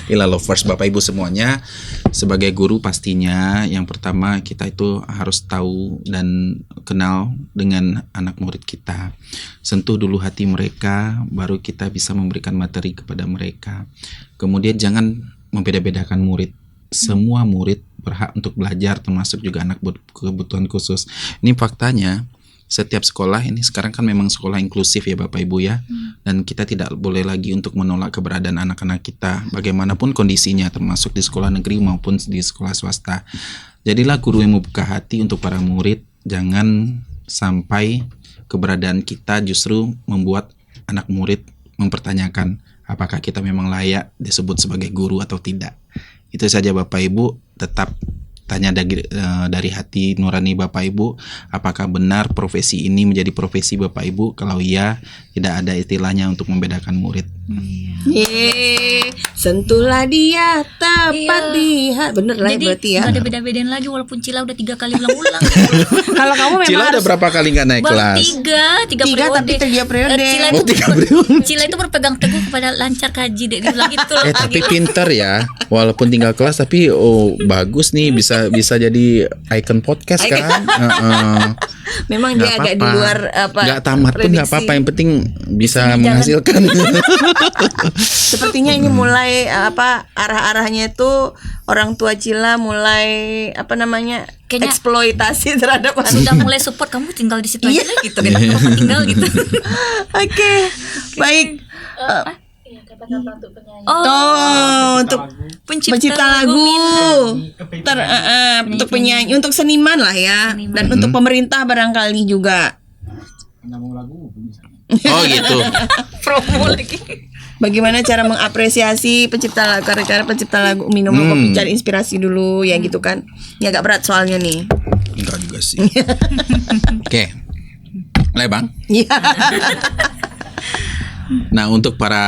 Lila lovers, Bapak Ibu semuanya. Sebagai guru pastinya yang pertama kita itu harus tahu dan kenal dengan anak murid kita. Sentuh dulu hati mereka, baru kita bisa memberikan materi kepada mereka. Kemudian jangan membeda-bedakan murid. Semua murid berhak untuk belajar, termasuk juga anak berkebutuhan khusus. Ini faktanya, setiap sekolah ini sekarang kan memang sekolah inklusif ya Bapak Ibu ya. Dan kita tidak boleh lagi untuk menolak keberadaan anak-anak kita bagaimanapun kondisinya, termasuk di sekolah negeri maupun di sekolah swasta. Jadilah guru yang membuka hati untuk para murid. Jangan sampai keberadaan kita justru membuat anak murid mempertanyakan apakah kita memang layak disebut sebagai guru atau tidak. Itu saja Bapak Ibu, tetap tanya dari hati nurani Bapak Ibu, apakah benar profesi ini menjadi profesi Bapak Ibu? Kalau iya, tidak ada istilahnya untuk membedakan murid. Sentuhlah dia tepat di hati. Bener lah Jadi berarti ya. nggak ada beda-bedain lagi walaupun Cila udah 3 kali ulang-ulang. Kalau kamu memang Cila udah harus berapa kali nggak naik Baru kelas? tiga tiga tapi periode. 3 periode. Cila Oh, itu, 3 periode. Cila itu berpegang teguh kepada lancar kaji deh, dibilang gitu loh. Tapi pinter ya, walaupun tinggal kelas tapi bagus nih, bisa jadi icon podcast kan. Memang dia agak di luar apa. Nggak tamat pun nggak prediksi. apa-apa, yang penting bisa menghasilkan. Sepertinya ini mulai arah-arahnya itu orang tua Cila mulai Kayaknya eksploitasi terhadap anak. sudah mulai support, kamu tinggal di situ Iya. aja lah gitu kan. Kamu tinggal gitu. Oke, baik. Untuk pencipta lagu, untuk penyanyi, untuk seniman lah ya, dan untuk pemerintah barangkali juga. Oh gitu. Promo lagi. Bagaimana cara mengapresiasi pencipta lagu, karya pencipta lagu, minum kopi, cari inspirasi dulu ya gitu kan. Ya agak berat soalnya nih. Enggak juga sih. Oke. Mulai Bang. Iya. Nah, untuk para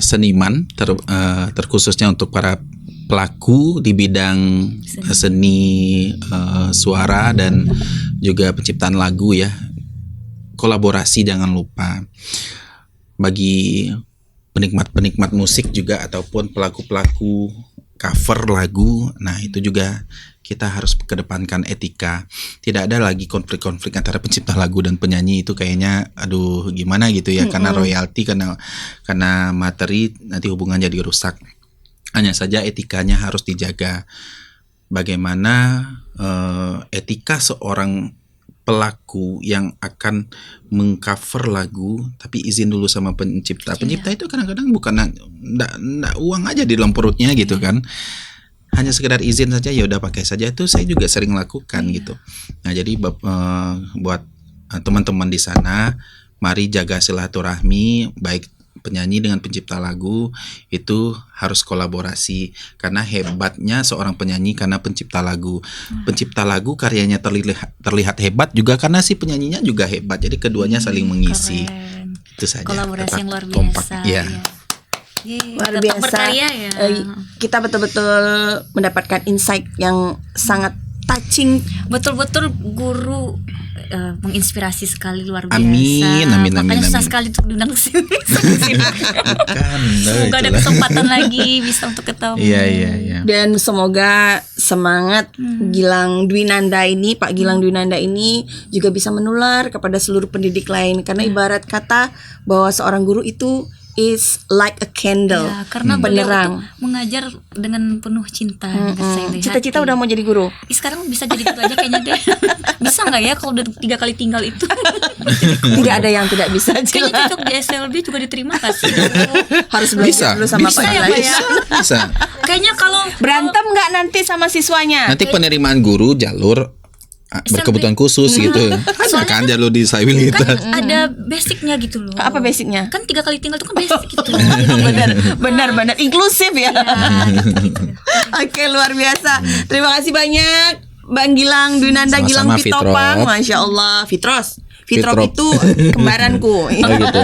seniman, terkhususnya untuk para pelaku di bidang seni suara dan juga penciptaan lagu ya, kolaborasi jangan lupa. Bagi penikmat musik juga ataupun pelaku-pelaku cover lagu, nah itu juga kita harus kedepankan etika. Tidak ada lagi konflik-konflik antara pencipta lagu dan penyanyi, itu kayaknya aduh gimana gitu ya, karena royalti, karena materi nanti hubungan jadi rusak. Hanya saja etikanya harus dijaga. Bagaimana etika seorang pelaku yang akan mengcover lagu tapi izin dulu sama pencipta. Pencipta itu kadang-kadang bukan enggak uang aja di dalam perutnya gitu kan. Hanya sekedar izin saja, ya udah pakai saja, itu saya juga sering lakukan gitu. Nah, jadi buat teman-teman di sana, mari jaga silaturahmi, baik penyanyi dengan pencipta lagu itu harus kolaborasi, karena hebatnya seorang penyanyi karena pencipta lagu. Pencipta lagu karyanya terlihat hebat juga karena si penyanyinya juga hebat. Jadi keduanya saling mengisi. Keren. Itu saja. Kolaborasi Tetap yang luar kompak. biasa. Iya. Luar Tetap biasa. berkarya ya. Kita betul-betul mendapatkan insight yang sangat touching. Betul-betul guru menginspirasi sekali, luar biasa. Amin. Makanya susah sekali untuk diundang ke sini. Bukan, Semoga ada itulah. kesempatan lagi bisa untuk ketemu. Iya. Dan semoga semangat Gilang Dwi Nanda ini, Pak Gilang Dwi Nanda ini juga bisa menular kepada seluruh pendidik lain. Karena ibarat kata bahwa seorang guru itu is like a candle, Ya, karena beliau penerang. itu mengajar dengan penuh cinta dan kasih dari Cita-cita hati. udah mau jadi guru. Sekarang bisa jadi gitu aja kayaknya deh. Bisa nggak ya kalau udah 3 kali tinggal itu? Tidak ada yang tidak bisa. Kayaknya Cila. cocok di SLB juga diterima nggak sih? Harus Bisa, belajar dulu sama bisa Pak ya, Gilang. Pak ya? Bisa. Kayaknya kalau Berantem nggak nanti sama siswanya? Nanti penerimaan guru jalur berkebutuhan khusus gitu. Ada kan jalur di Saiwil gitu. kan ada basicnya gitu loh. Apa basicnya? Kan 3 kali tinggal itu kan basic gitu. benar inklusif ya. Gitu. Oke, luar biasa. Terima kasih banyak Bang Gilang Dwi Nanda, Gilang Sama-sama, Pitopang. Fitrop. Masya Allah, Fitrop Fitrop. itu kembaranku. gitu.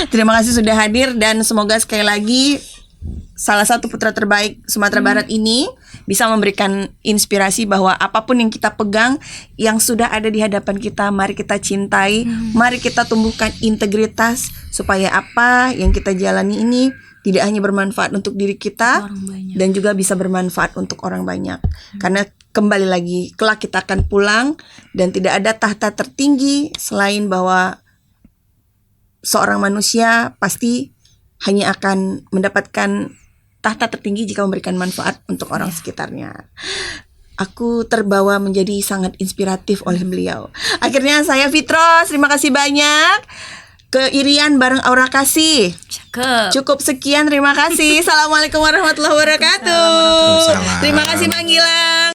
Terima kasih sudah hadir dan semoga sekali lagi salah satu putra terbaik Sumatera Barat ini bisa memberikan inspirasi bahwa apapun yang kita pegang, yang sudah ada di hadapan kita, mari kita cintai, mari kita tumbuhkan integritas supaya apa yang kita jalani ini tidak hanya bermanfaat untuk diri kita Orang banyak. dan juga bisa bermanfaat untuk orang banyak. Karena kembali lagi kelak kita akan pulang dan tidak ada tahta tertinggi selain bahwa seorang manusia pasti hanya akan mendapatkan tahta tertinggi jika memberikan manfaat untuk orang sekitarnya. Aku terbawa menjadi sangat inspiratif oleh beliau. Akhirnya saya Fitros, terima kasih banyak. Ke Irian bareng Aura Kasih. Cakep. Cukup sekian, terima kasih. Assalamualaikum warahmatullahi wabarakatuh. Waalaikumsalam. Terima kasih Bang Gilang.